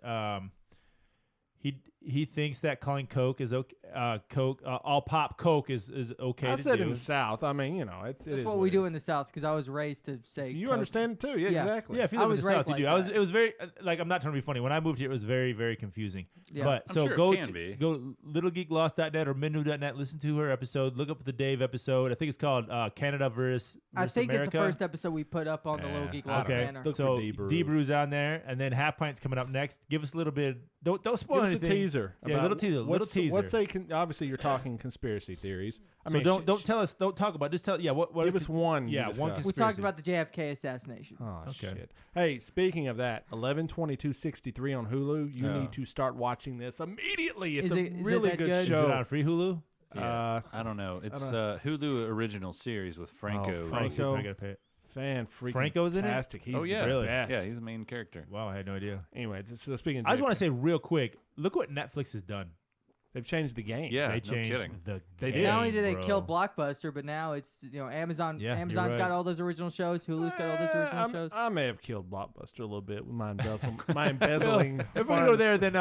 He thinks that calling Coke is okay. All pop Coke is okay. I to said do. in the South. I mean, it that's is what we it do is. in the South because I was raised to say. So you Coke. understand it too. Yeah, Yeah. exactly. Yeah, if you I live in was the South, raised you do. like that. It was very like I'm not trying to be funny. When I moved here, it was very, very confusing. Yeah. But I'm so sure it go can be. go littlegeeklost.net or minu.net. Listen to her episode. Look up the Dave episode. I think it's called Canada versus I think America. it's the first episode we put up on the Little Geek Lost Okay, banner. Look so for D-Brew. D-Brew's on there, and then Halfpint's coming up next. Give us a little bit. Don't spoil Give us a anything. teaser. Yeah, about little teaser. Little teaser. What's obviously you're talking conspiracy theories. I So mean, don't tell us. Don't talk about. Just tell. Yeah. What? Give us one. you Yeah, one. discussed. we talked conspiracy. about the JFK assassination. Oh Okay. shit! Hey, speaking of that, 11/22/63 on Hulu. You Yeah. need to start watching this immediately. It's Is a it really that good good? Is show. it on free Hulu? Yeah, I don't know. It's Hulu original series with Franco. Franco. I gotta pay it. Franco's in it? fantastic. He's Oh yeah, the Really? best. yeah, he's the main character. Wow, I had no idea. Anyway, so speaking of I just want to JFK, say real quick. Look what Netflix has done. they've changed the game. Yeah, They no changed kidding. the They game, did. Not only did they bro. kill Blockbuster, but now it's Amazon. Yeah, you're Amazon's got right. all those original shows. Hulu's got all those original shows. I may have killed Blockbuster a little bit with my embezzling. If we go there, then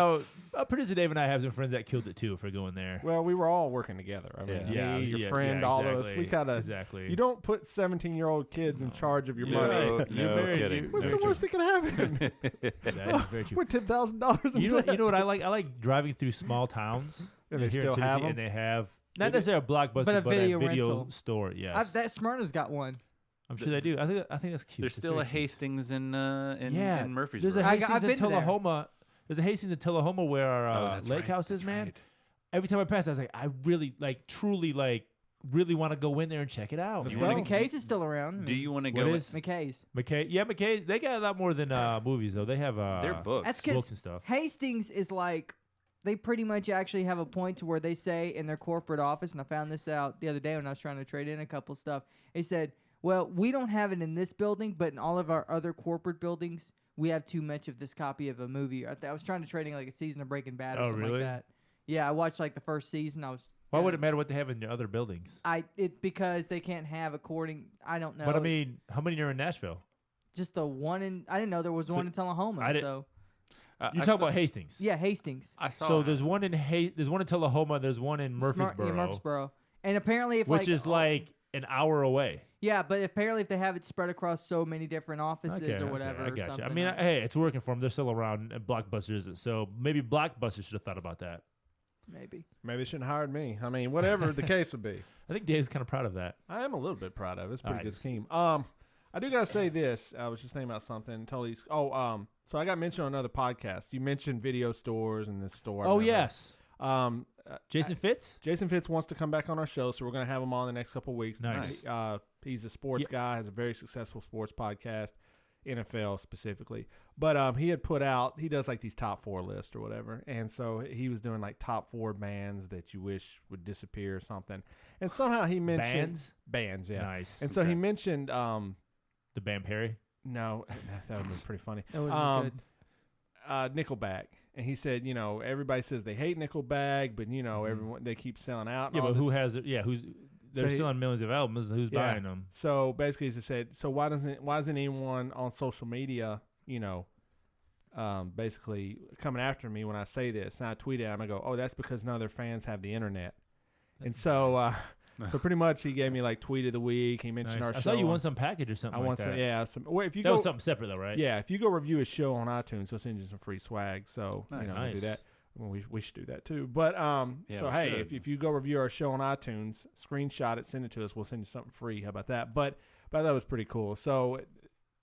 producer Dave and I have some friends that killed it too. If we're going there, Well, we were all working together. I mean, Yeah. me, Yeah, your friend, all of us. exactly, We kind of exactly. You don't put 17-year-old kids in charge of your No, money. no very- kidding. you- What's very the worst that can happen? that is very true. We're $10,000 in You know, debt. you know what I like? I like driving through small towns. And here they in still have Tennessee, them? And they have not necessarily a Blockbuster, But a video video rental. store. Yes, That Smyrna's got one. I'm sure they do. I think that's cute. There's That's still very a cute. Hastings in Yeah, Murfreesboro. There's a I've Hastings in been to there. Tullahoma. There's a Hastings in Tullahoma where our Oh, that's lake right, house is, that's man. right. Every time I pass, I was like, I really, truly want to go in there and check it out. Let's man. go. McKay's is still around. Do you want to What go? is? McKay's? McKay? Yeah, McKay. They got a lot more than movies though. They have They're books. That's books because and stuff. Hastings is like they pretty much actually have a point to where they say in their corporate office, and I found this out the other day when I was trying to trade in a couple stuff. They said, "Well, we don't have it in this building, but in all of our other corporate buildings, we have too much of this copy of a movie." I was trying to trade in like a season of Breaking Bad or Oh, something really? like that. Yeah, I watched like the first season. Why would it matter what they have in your other buildings? Because they can't have I don't know. But I It's mean, how many are in Nashville? just the one in. I didn't know there was one in Tullahoma. I didn't- So You talk about Hastings. yeah, Hastings. I saw. So there's one in there's one in Tullahoma. There's one in Murfreesboro, Yeah, Murfreesboro. And apparently, if which is like an hour away. yeah, but apparently if they have it spread across so many different offices or whatever, I or got you. I something, mean, hey, it's working for them. They're still around. And Blockbuster isn't. So maybe Blockbuster should have thought about that. maybe. Maybe they shouldn't have hired me. I mean, whatever the case would be. I think Dave's kind of proud of that. I am a little bit proud of it. It's a pretty Alright. good scheme. I do gotta say this. I was just thinking about something. Totally. So I got mentioned on another podcast. You mentioned video stores and this store. Oh whatever. yes, Jason Fitz. Jason Fitz wants to come back on our show, so we're gonna have him on the next couple of weeks. Nice. He's a sports guy. Has a very successful sports podcast, NFL specifically. But he had put out. He does like these top 4 lists or whatever, and so he was doing like top 4 bands that you wish would disappear or something. And somehow he mentioned bands. Yeah. Nice. And so he mentioned The band Perry. no, that would have been pretty funny. That would've been Nickelback. And he said, everybody says they hate Nickelback, but everyone they keep selling out. and Yeah, all but who this. has it? Yeah, who's they're he- selling millions of albums. Who's Yeah. buying them? So basically, he said, so why isn't anyone on social media, basically coming after me when I say this? And I tweet at him. I go, oh, that's because none of their fans have the internet. And so, so pretty much he gave me like tweet of the week. He mentioned Nice. our show. I saw you on- won some package or something. I want like some, that. yeah. Well, if you That go, was something separate though, right? yeah, if you go review a show on iTunes, he'll send you some free swag. So Nice. we'll do Nice. that. Well, we should do that too. But so we hey, should. if you go review our show on iTunes, screenshot it, send it to us. We'll send you something free. How about that? But that was pretty cool. So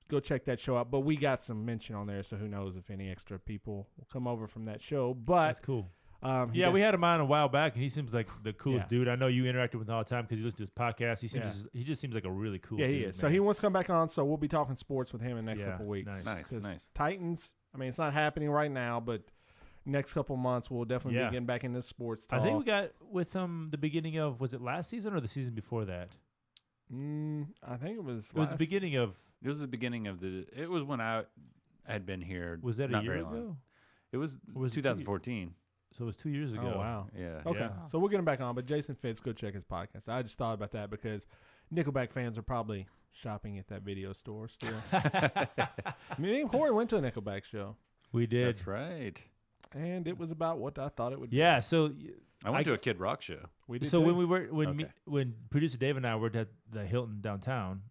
go check that show out. But we got some mention on there, so who knows if any extra people will come over from that show. But That's cool. We had him on a while back, and he seems like the coolest Yeah. dude. I know you interacted with him all the time because you listen to his podcast. He just seems like a really cool dude. He is. So man. he wants to come back on, so we'll be talking sports with him in the next couple weeks. Nice. Titans, I mean, it's not happening right now, but next couple months we'll definitely be getting back into sports talk. I think we got with him the beginning of, was it last season or the season before that? I think it was. It was the beginning of. It was the beginning of the. It was when I had been here. Was that not a year very ago? long. It was, Was it 2014. So it was 2 years ago. Oh wow. Yeah. Okay. Yeah. So we'll get him back on, but Jason Fitz, go check his podcast. I just thought about that because Nickelback fans are probably shopping at that video store still. Me and Corey went to a Nickelback show, We did. That's right. and it was about what I thought it would. Yeah. So I went to a Kid Rock show. We did. So too. when we were Okay. when producer Dave and I worked at the Hilton downtown,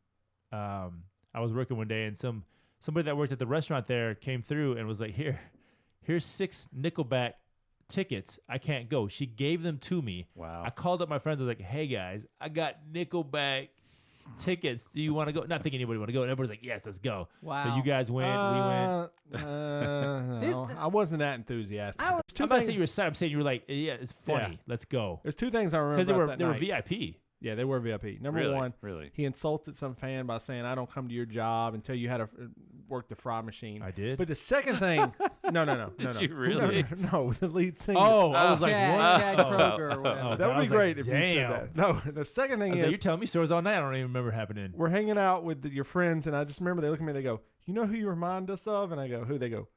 I was working one day and somebody that worked at the restaurant there came through and was like, here's 6 Nickelback tickets. I can't go. She gave them to me. Wow. I called up my friends. I was like, hey guys, I got Nickelback tickets. Do you want to go? Not thinking anybody want to go. And everybody's like, yes, let's go. Wow. So you guys went. We went. No, I wasn't that enthusiastic. I'm not saying you were sad. I'm saying you were like, yeah, it's funny. Yeah. Let's go. There's 2 things I remember Because about they that were night. VIP. Yeah, they were VIP. Number Really? one, Really? he insulted some fan by saying, "I don't come to your job and tell you how to work the fry machine." I did. But the second thing, no. Did you really? No, the lead singer. Oh, I was like, Chad what? Kroger or whatever. Oh, that I would was be like, great if you said damn. that. No, the second I thing was like, is you're telling me stories all night. I don't even remember happening. we're hanging out with your friends, and I just remember they look at me, they go, "You know who you remind us of?" And I go, "Who?" They go,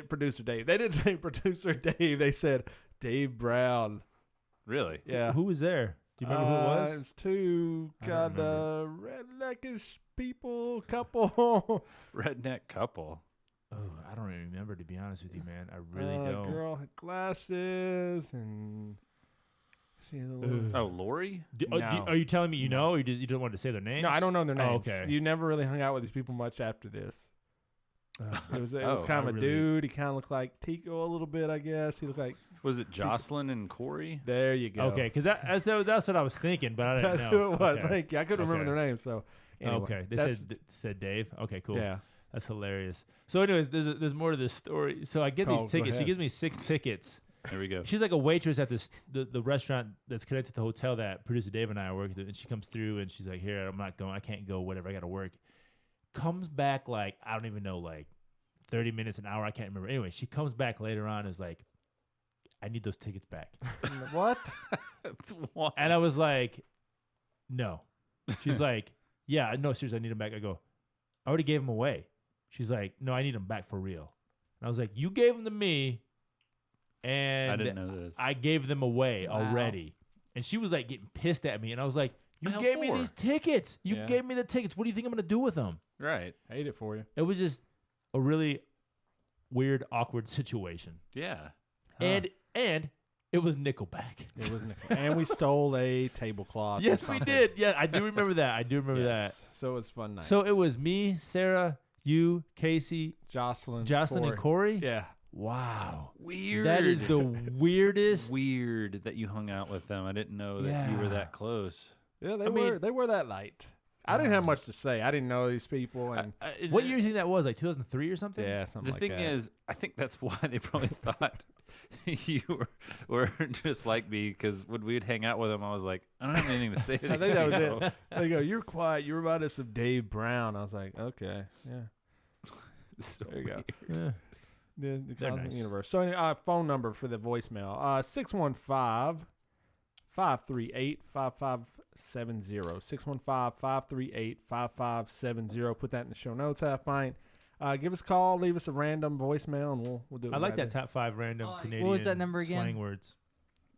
"Producer Dave." They didn't say Producer Dave. They said Dave Brown. Really? Yeah. Who was there? Do you remember who it was? It's 2 I don't kind of redneckish people, couple. Redneck couple. Oh, I don't even remember, to be honest with you, man. I really don't. Girl had glasses, and she's a little. Oh, Lori? No. Are you telling me you know, or you don't want to say their names? No, I don't know their names. Oh, okay. You never really hung out with these people much after this. It was Oh, kind of I a really- dude. He kind of looked like Tico a little bit, I guess. He looked like. Was it Jocelyn and Corey? There you go. Okay, because that's what I was thinking, but I didn't That's know. who it was. Okay. Thank you. I couldn't remember Okay. their names, so. Anyway, Okay, they that's- said Dave. Okay, cool. Yeah. That's hilarious. So, anyways, there's more to this story. So I get Oh, these go tickets. She ahead. gives me 6 tickets. There we go. She's like a waitress at the restaurant that's connected to the hotel that producer Dave and I are working at. And she comes through and she's like, "Here, I'm not going. I can't go. Whatever. I got to work." Comes back like I don't even know, like 30 minutes, an hour. I can't remember. Anyway, she comes back later on and is like, "I need those tickets back." What? What? And I was like, "No." She's like, "Yeah, no, seriously, I need them back." I go, "I already gave them away." She's like, "No, I need them back for real." And I was like, "You gave them to me, and I didn't know this. I gave them away Wow. already." And she was like getting pissed at me, and I was like, "You The hell gave me for? these tickets. You Yeah. gave me the tickets. What do you think I'm gonna do with them?" Right. Hate it for you. It was just a really weird, awkward situation, Yeah. and it was Nickelback. It was and we stole a tablecloth. or Yes, we something. did. Yeah, I do remember that. I do remember Yes. So it was a fun night. that. So it was me, Sarah, you, Casey, Jocelyn, and Corey. Yeah. Wow. Weird. That is the weirdest. Weird that you hung out with them. I didn't know that you were Yeah. that close. Yeah, I mean- they were that light. I didn't have much to say. I didn't know these people, and What year do you think that was? Like 2003 or something? yeah, something The like thing that. is, I think that's why they probably thought you were just like me, because when we'd hang out with them, I was like, I don't have anything to say. I think that was it. They go, "You're quiet. You remind us of Dave Brown." I was like, "Okay, yeah." So There you go. weird. Yeah. The They're Cosmic nice. Universe. So anyway, phone number for the voicemail: 615-538-5570. 615-538-5570. Put that in the show notes. Halfpint. Give us a call. Leave us a random voicemail, and we'll do it. I like right that there. top 5 random What Canadian was that number again? slang words.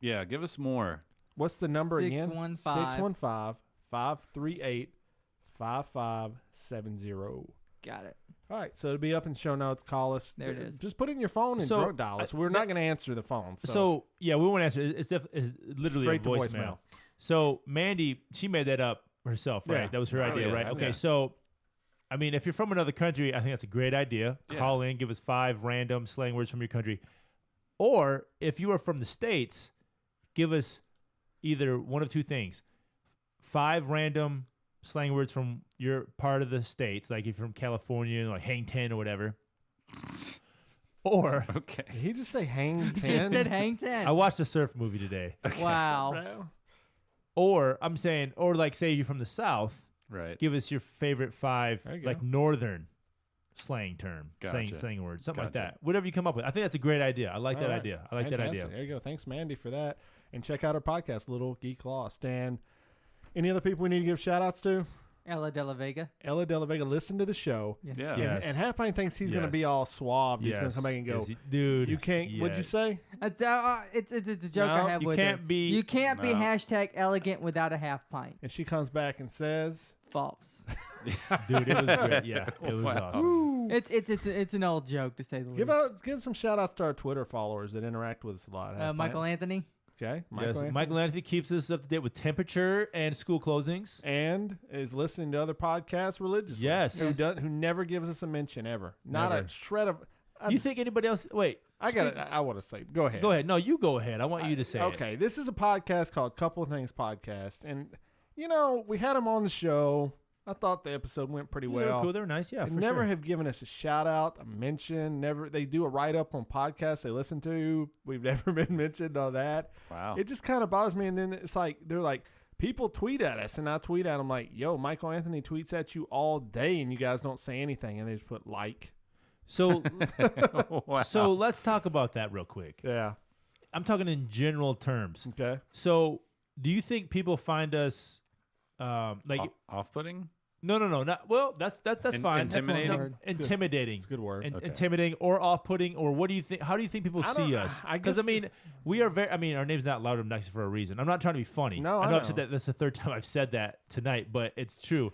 Yeah, give us more. What's the number again? 615. 615-538-5570. Got it. All right, so it'll be up in show notes. Call us. There it is. Just put it in your phone and So, drunk dial us. We're not going to answer the phone. So, yeah, we won't answer. It's literally Straight a to voicemail. voicemail. So Mandy, she made that up herself, right? Yeah. That was her Oh, idea, yeah. right? Okay, Yeah. so I mean, if you're from another country, I think that's a great idea. Yeah. Call in, give us 5 random slang words from your country. Or if you are from the States, give us either one of 2 things. 5 random slang words from your part of the States, like if you're from California, like hang 10 or whatever. Or Okay. Did he just say hang You 10? just said hang 10. I watched a surf movie today. Wow. Or I'm saying, or like say you're from the South, Right. give us your favorite 5 There you like go. northern slang term, Gotcha. slang words, something like Gotcha. that. Whatever you come up with. I think that's a great idea. I like All that right. idea. I like that Fantastic. idea. There you go. Thanks, Mandy, for that. And check out our podcast, Little Geek Lost. And any other people we need to give shout outs to? Ella De La Vega. Ella De La Vega, listen to the show. Yes. Yeah. Yes. And Halfpint thinks he's going to be Yes. all suave. He's going Yes. to come back and go, Yes, dude, you can't, what'd you yes. say? It's a joke No, I have you with can't her. be- You can't be No. hashtag elegant without a half pint. And she comes back and says, False. Dude, it was great. Yeah, it was Wow. awesome. It's an old joke to say the least. give some shout outs to our Twitter followers that interact with us a lot. Halfpint. Michael Anthony. Okay. Yes, Michael Anthony keeps us up to date with temperature and school closings. And is listening to other podcasts religiously. Yes. Who never gives us a mention ever. Not Never. a shred of. You think anybody else? Wait, I want to say. Go ahead. Go ahead. No, you go ahead. I want you to say it. Okay, this is a podcast called Couple of Things Podcast, and we had them on the show. I thought the episode went pretty They well. were cool. They were nice. Yeah, They for never sure. have given us a shout out, a mention. Never. They do a write up on podcasts they listen to. We've never been mentioned on that. Wow. It just kind of bothers me. And then it's like they're like, people tweet at us, and I tweet at them like, "Yo, Michael Anthony tweets at you all day, and you guys don't say anything." And they just put like. So, Wow. so let's talk about that real quick. Yeah. I'm talking in general terms. Okay. So, do you think people find us like off-putting? No, not well. That's fine. Intimidating? No, intimidating. It's a good word. Okay. Intimidating or off-putting, or what do you think? How do you think people see us? I Because guess- we are very. I mean, our name's not Loud and Obnoxious for a reason. I'm not trying to be funny. No, I I know I've said know. that. That's the third time I've said that tonight, but it's true.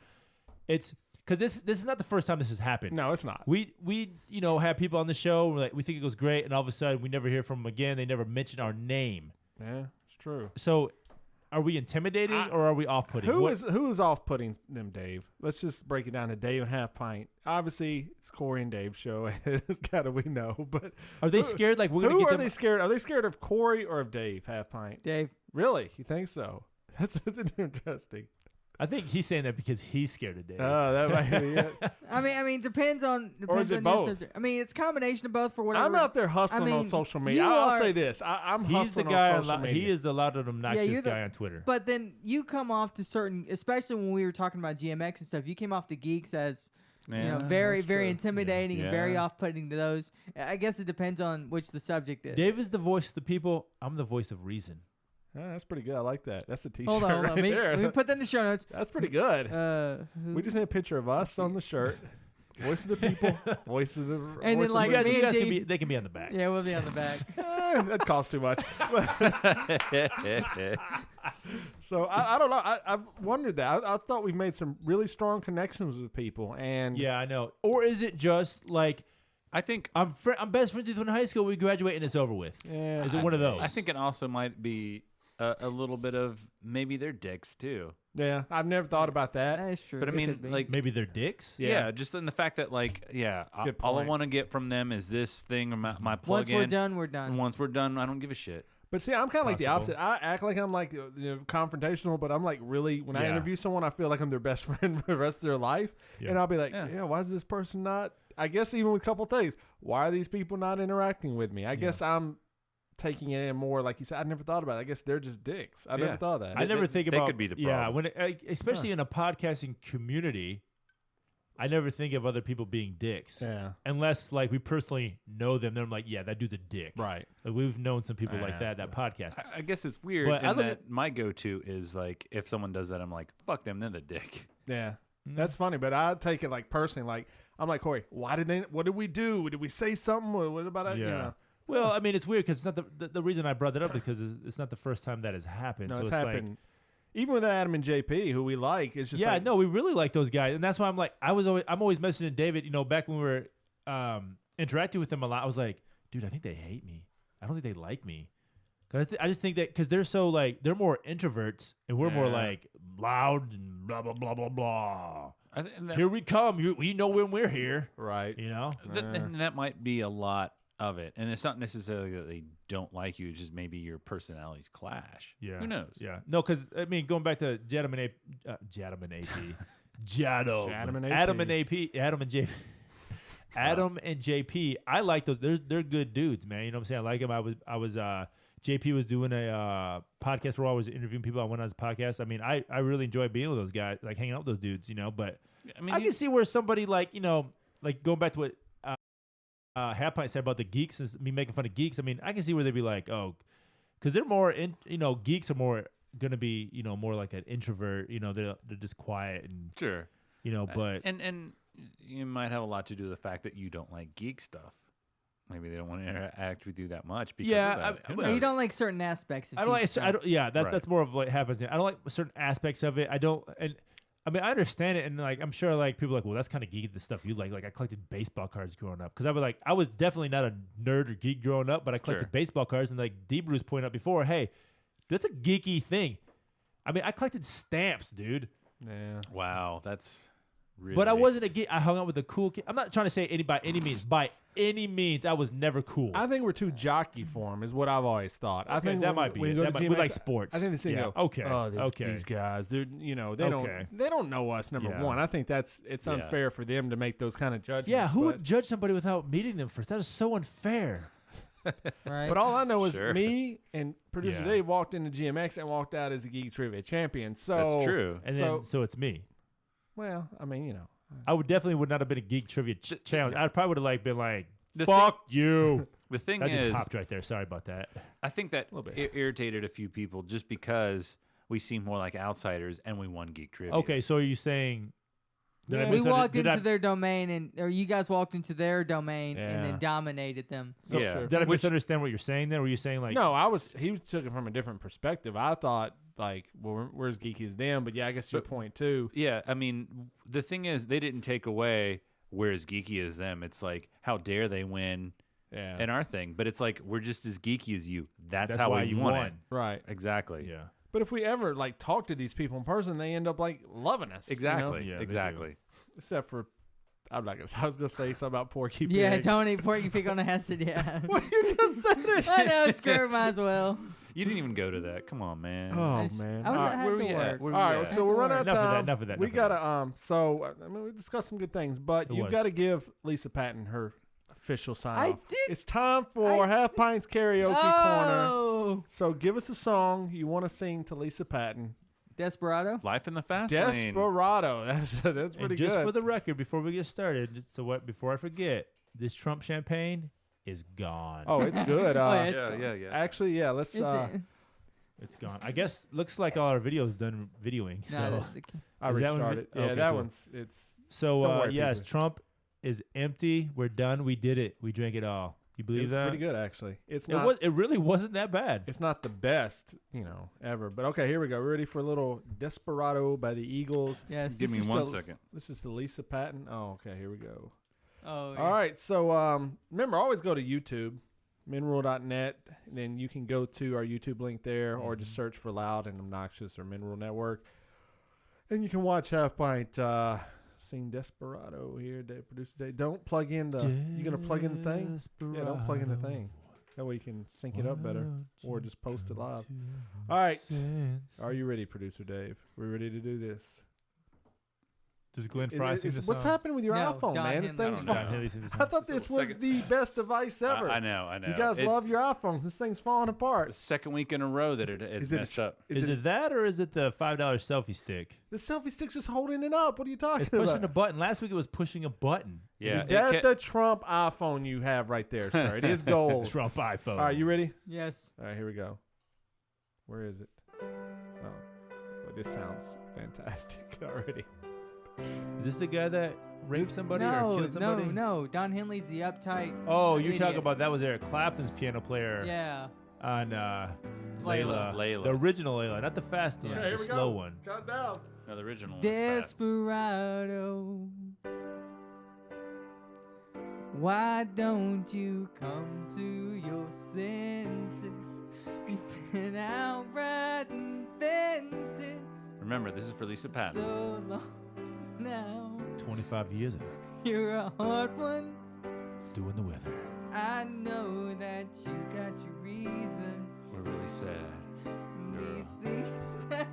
It's because this is not the first time this has happened. No, it's not. We have people on the show. We're like, we think it goes great, and all of a sudden we never hear from them again. They never mention our name. Yeah, it's true. So, are we intimidating or are we off-putting? Who is off-putting them, Dave? Let's just break it down to Dave and Halfpint. Obviously, it's Corey and Dave's show. It's kind of we know, but Are they scared? Like we're gonna who get are them? they scared? Are they scared of Corey or of Dave? Halfpint. Dave. Really? You think so? That's interesting. I think he's saying that because he's scared of Dave. Oh, that might be it. I mean, depends on. Or is it on both? Your subject. I mean, it's a combination of both for whatever. I'm out there hustling on social media. I'll say this: I'm he's hustling the guy on social media. He is the Loud and Obnoxious you're the- guy on Twitter. But then you come off to certain, especially when we were talking about GMX and stuff. You came off to Geeks as Yeah, very, that's very true. intimidating and very Yeah. off-putting to those. I guess it depends on which the subject is. Dave is the voice of the people. I'm the voice of reason. Yeah, that's pretty good. I like that. That's a T-shirt Hold on, right let me there. put that in the show notes. That's pretty good. We just need a picture of us on the shirt. Voice of the people. Voice of the. And voice then, like, of the me You and guys can Dave- be. They can be on the back. Yeah, we'll be on the back. that costs too much. So I don't know. I've wondered that. I thought we made some really strong connections with people, and Yeah, I know. Or is it just like I think I'm best friends with you in high school. We graduate and it's over with. yeah, Is it one of those? I think it also might be a little bit of maybe they're dicks too. yeah. I've never thought about that. That is true. But I It mean, could be. like maybe they're dicks. yeah, just in the fact that like a good all I point. want to get from them is this thing or my plug once in. we're done, we're And done. once we're done, I don't give a shit. But see, I'm kind of like the Possible. opposite. I act like I'm like confrontational, but I'm like really when I Yeah. interview someone, I feel like I'm their best friend for the rest of their life, Yeah. and I'll be like, Yeah. yeah, why is this person not? I guess even with a couple things, why are these people not interacting with me? I guess I'm taking it in more like you said. I never thought about it. I guess they're just dicks. I never Yeah. thought of that. I never think they about. could be the Yeah, problem. when especially in a podcasting community, I never think of other people being dicks. Yeah. Unless like we personally know them, then I'm like, yeah, that dude's a dick. Right. Like we've known some people like Yeah. that podcast. I guess it's weird But I in look that my go-to is like if someone does that, I'm like, fuck them, they're the dick. Yeah. That's funny, but I take it like personally. Like I'm like Corey. Why did they? What did we do? Did we say something? What about it? Yeah. You know? Well, I mean, it's weird because it's not the reason I brought that up because it's not the first time that has happened. No, so it's it's happened. like, Even with Adam and JP, who we like, it's just yeah, like, no, we really like those guys, and that's why I'm like, I'm always messaging David. Back when we were interacting with them a lot, I was like, dude, I think they hate me. I don't think they like me. Cause I just think that because they're so like they're more introverts and we're more Yeah. like loud and blah blah blah blah blah. And that, Here we come. We know when we're here. right. and that might be a lot of it, and it's not necessarily that they don't like you; it's just maybe your personalities clash. Yeah. Who knows? Yeah. No, because I mean, going back to Adam and AP, Adam and AP. Adam and JP, Adam and JP, I like those. They're good dudes, man. You know what I'm saying? I like them. I was JP was doing a podcast where I was interviewing people on one of his podcasts. I mean, I really enjoy being with those guys, like hanging out with those dudes, you know. But I mean, I can see where somebody like, you know, like going back to what Halfpint said about the Geeks and me making fun of Geeks. I mean, I can see where they'd be like, oh, because they're more in, you know, Geeks are more gonna be, you know, more like an introvert. You know, they're just quiet and sure, you know, but and you might have a lot to do with the fact that you don't like geek stuff. Maybe they don't want to interact with you that much. Because of that. You don't like certain aspects of geek stuff. I don't. Yeah, that's more of what happens. I don't like certain aspects of it. I don't. And I mean, I understand it, and like I'm sure like people are like, well, that's kind of geeky, the stuff you like. Like I collected baseball cards growing up because I was definitely not a nerd or geek growing up, but I collected baseball cards, and like D Bruce pointed out before, hey, that's a geeky thing. I mean, I collected stamps, dude. Yeah. Wow, that's. Really? But I wasn't a geek. I hung out with a cool kid. I'm not trying to say by any means. By any means, I was never cool. I think we're too jockey for him, is what I've always thought. I think that might be it. We like sports. I think they say, yeah. these guys, dude, you know, they don't know us. Number one, I think it's unfair for them to make those kind of judgments. Yeah, who would judge somebody without meeting them first? That is so unfair. Right. But all I know is me and producer Dave walked into GMX and walked out as a Geek Trivia champion. So that's true. And so it's me. Well, I mean, you know. I would not have been a Geek Trivia challenge. I probably would have been like, fuck you. The thing that is, just popped right there. Sorry about that. I think that irritated a few people just because we seem more like outsiders and we won Geek Trivia. Okay, so are you saying we walked into their domain or you guys walked into their domain and then dominated them. So, did I misunderstand what you're saying then? Were you saying like No, he took it from a different perspective. I thought like, well, we're as geeky as them, but yeah, I guess your point too. Yeah, I mean, the thing is, they didn't take away we're as geeky as them. It's like, how dare they win in our thing? But it's like, we're just as geeky as you. That's how why we you won. won. Right. Exactly. Yeah. But if we ever like talk to these people in person, they end up like loving us. Exactly. You know? Yeah, exactly. Except for, I was gonna say something about porky pig. Yeah, don't eat porky pig on a acid. Yeah. Well, you just said it. I know, screw it, might as well. You didn't even go to that. Come on, man. Oh man. I was at where we work. at? All right, so we're running out of time. Enough of that. We gotta So I mean, we discussed some good things, but you've got to give Lisa Patton her official sign off. did. It's time for Halfpint's karaoke corner. So give us a song you want to sing to Lisa Patton. Desperado. Life in the Fast Lane. Desperado. That's pretty and good. just for the record, before we get started, before I forget, this Trump champagne is gone. Oh, it's good. Yeah. Actually, yeah. Let's. It's gone. I guess looks like all our videos done videoing. So I restarted. Yeah, okay, that cool. one's. It's. So yes, Trump is empty. We're done. We did it. We drank it all. You believe that? Pretty good, actually. It's not. It really wasn't that bad. It's not the best, ever. But okay, here we go. We're ready for a little Desperado by the Eagles. Yes. Give me 1 second. This is the Lisa Patton. Oh, okay. Here we go. Oh. Yeah. All right. So remember, always go to YouTube, MNNNNN. And then you can go to our YouTube link there, or just search for Loud and Obnoxious or MNNNNN Network, and you can watch Halfpint sing Desperado here. Producer Dave. Don't plug in the. You gonna plug in the thing? Yeah, don't plug in the thing. That way you can sync it up better, or just post it live. All right. Are you ready, Producer Dave? We're ready to do this. Does Glenn Fry sing this What's song? happening with your iPhone, man? This thing's I thought this was the best device ever. I know. You guys love your iPhones. This thing's falling apart. Second week in a row that it's messed up. Is it that, or is it the $5 selfie stick? The selfie stick's just holding it up. What are you talking It's about? pushing a button. Last week it was pushing a button. Yeah. Is that the Trump iPhone you have right there, sir? It is gold. Trump iPhone. All right, you ready? Yes. All right, here we go. Where is it? Oh, well, this sounds fantastic already. Is this the guy that raped somebody or killed somebody? No. Don Henley's the uptight. Oh, you're idiot. talking about that was Eric Clapton's piano player. Yeah. On Layla. The original Layla, not the fast one, the slow one. Count down. No, the original one. Desperado. Why don't you come to your senses? You've been out riding fences. Remember, this is for Lisa Patton. So long now. 25 years ago. You're a hard one. Doing the weather. I know that you got your reason. We're really sad. These things that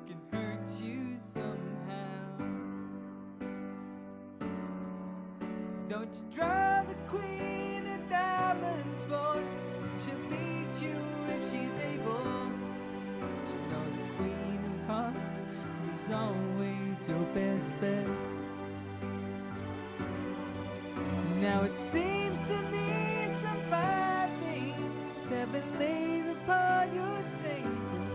can hurt you somehow. Don't you draw the queen of diamonds, boy. She'll beat you if she's able. You know the queen of hearts is always your best bet. Now it seems to me some fine things have been laid upon your table,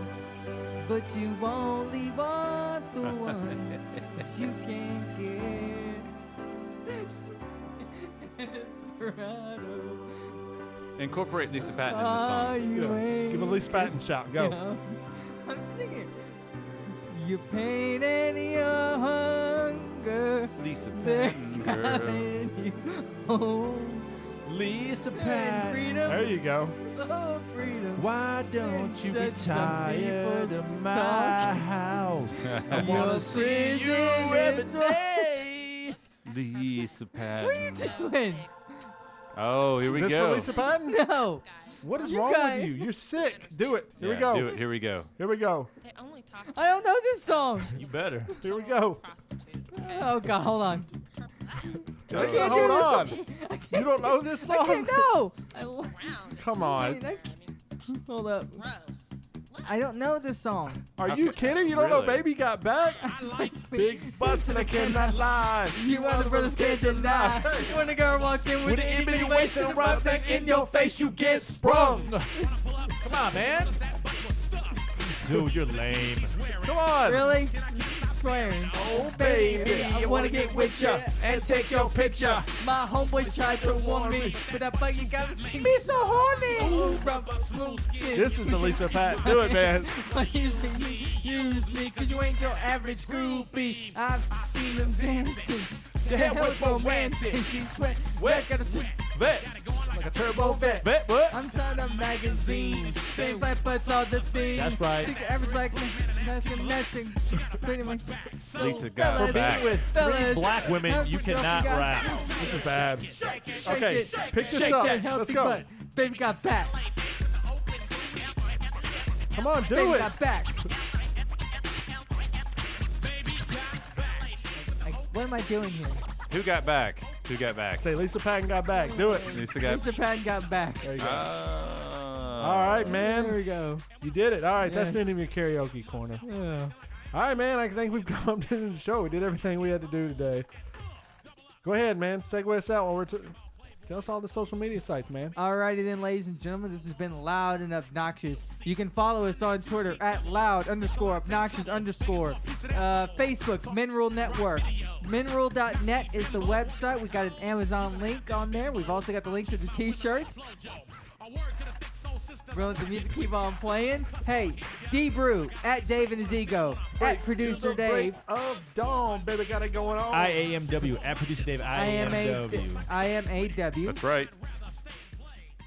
but you only want the ones that you can't get. Desperado. Incorporate Lisa Patton in the Are song. you Yeah. Give a Lisa Patton shout. Go. Yeah. I'm singing. Your pain and your hunger, Lisa they're Patton, girl. driving you home. Lisa And Patton. freedom, There you go. oh freedom. Why don't you be Just some tired people of my talking. house? I Your wanna see you prison every is day. Lisa Patton. What are you doing? Oh, here we Is this go. for Lisa Patton? No. What is You wrong guys- with you? You're sick. Do it. Here we Yeah, go. Do it. Here we go. Here we go. I don't know this song. You better. Here we go. Oh God, hold on. Hold can't do on. this. You don't know this I song? can't know. Come I on. mean, hold up. I don't know this song. Are you kidding? You don't know Really? Baby Got Back? Big butts and I cannot lie. You other brothers can't deny. When a girl walks in with an itty bitty waist and a rough thing in your face, you get sprung. Come on, man. Dude, you're lame. Come on. Really? Swearing. Oh, baby, I wanna get with ya and take your picture. My homeboys tried to warn me, but I fucking gotta sing. Me so horny. Ooh, rubber, smooth skin. This is the Lisa Patton. Do it, man. Use me, cause you ain't your average groupie. I've seen them dancing. The hell with romancing. She's sweat, wet, got a Vet. like a turbo vet. Vet, what? I'm tired of magazines. Same flat butts all the things. That's right. Think the average black man, dancing. Pretty much. Lisa got fellas, back. With three fellas, black women, you don't cannot forget- rap. This is bad. Shake Okay, it. pick this Shake up. that Let's healthy go. butt. Baby got back. Come on, do Baby it. got back. What am I doing here? Who got back? Who got back? Say Lisa Patton got back. Do it. Lisa got. Lisa Patton got back. There you go. Oh. All right, There man. we go. You did it. All right, that's Yes. the end of your karaoke corner. Yeah. All right, man. I think we've come to the end of the show. We did everything we had to do today. Go ahead, man. Segue us out while we're tell us all the social media sites, man. Alrighty then, ladies and gentlemen, this has been Loud and Obnoxious. You can follow us on Twitter at loud_obnoxious_. Facebook, Men Rule Network. Menrule.net is the website. We got an Amazon link on there. We've also got the link to the t-shirts. We'll let the music keep on playing. Hey, D-Brew, at Dave and his Ego, at Producer Dave. Of Dawn, baby, got it going on. IAMW at producer Dave. IAMW. IMAW. That's right.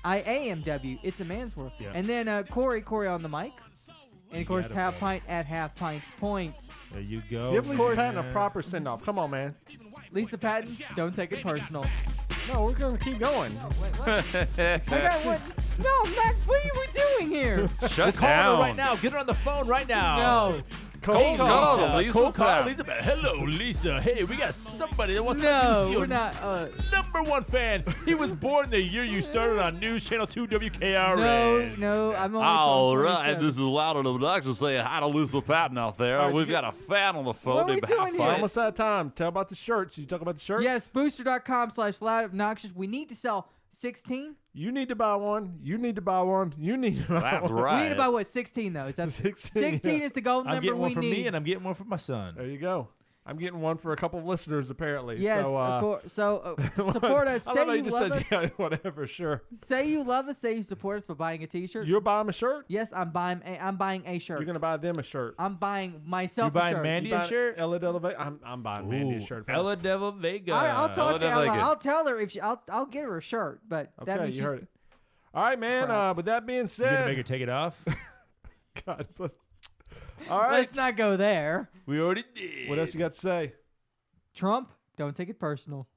IAMW. It's a man's world. Yeah. And then Corey on the mic. And of course, got it, Halfpint at Halfpint's Point. There you go. Give Lisa course. Patton a proper send off. Come on, man. Lisa Patton, don't take it personal. No, we're gonna keep going. I got what? No, Matt, what are we doing here? Shut Call her down. right now. Get her on the phone right now. No. Cold call. call. Lisa Cold call. Patton. Lisa. Hello, Lisa. Hey, we got somebody that wants to No, introduce you. we're not. #1 fan. He was born the year you started on News Channel 2 WKRN. No, I'm only All till right, 27. this is Loud and Obnoxious saying hi to Lisa Patton out there. All right, We've you got a fan on the phone. What are we named doing Halfpint. here? We're almost out of time. Tell about the shirts. You talk about the shirts? Yes, booster.com/loudobnoxious. We need to sell 16. You need to buy one. You need to buy one. You need to buy That's one. right. We need to buy what? 16 though. Is that 16, 16 yeah. is the golden I'm number getting one we for need. me, and I'm getting one for my son. There you go. I'm getting one for a couple of listeners, apparently. Yes, so, of course. So support us. I Say love how you he just love says, us. yeah, whatever, sure. Say you love us. Say you support us by buying a T-shirt. You're buying a shirt? Yes, I'm buying a shirt. You're going to buy them a shirt. I'm buying myself You buying a shirt. Mandy You a buying shirt? Ella Della Vega? I'm buying Mandy a shirt. Ella Devil Vega. I'll talk to Ella Ella. Vega. I'll tell her if she. I'll get her a shirt. But that Okay, means you she's. heard it. All right, man. Crap. With that being You gonna said, make her take it off? God, but, all right. Let's not go there. We already did. What else you got to say? Trump, don't take it personal.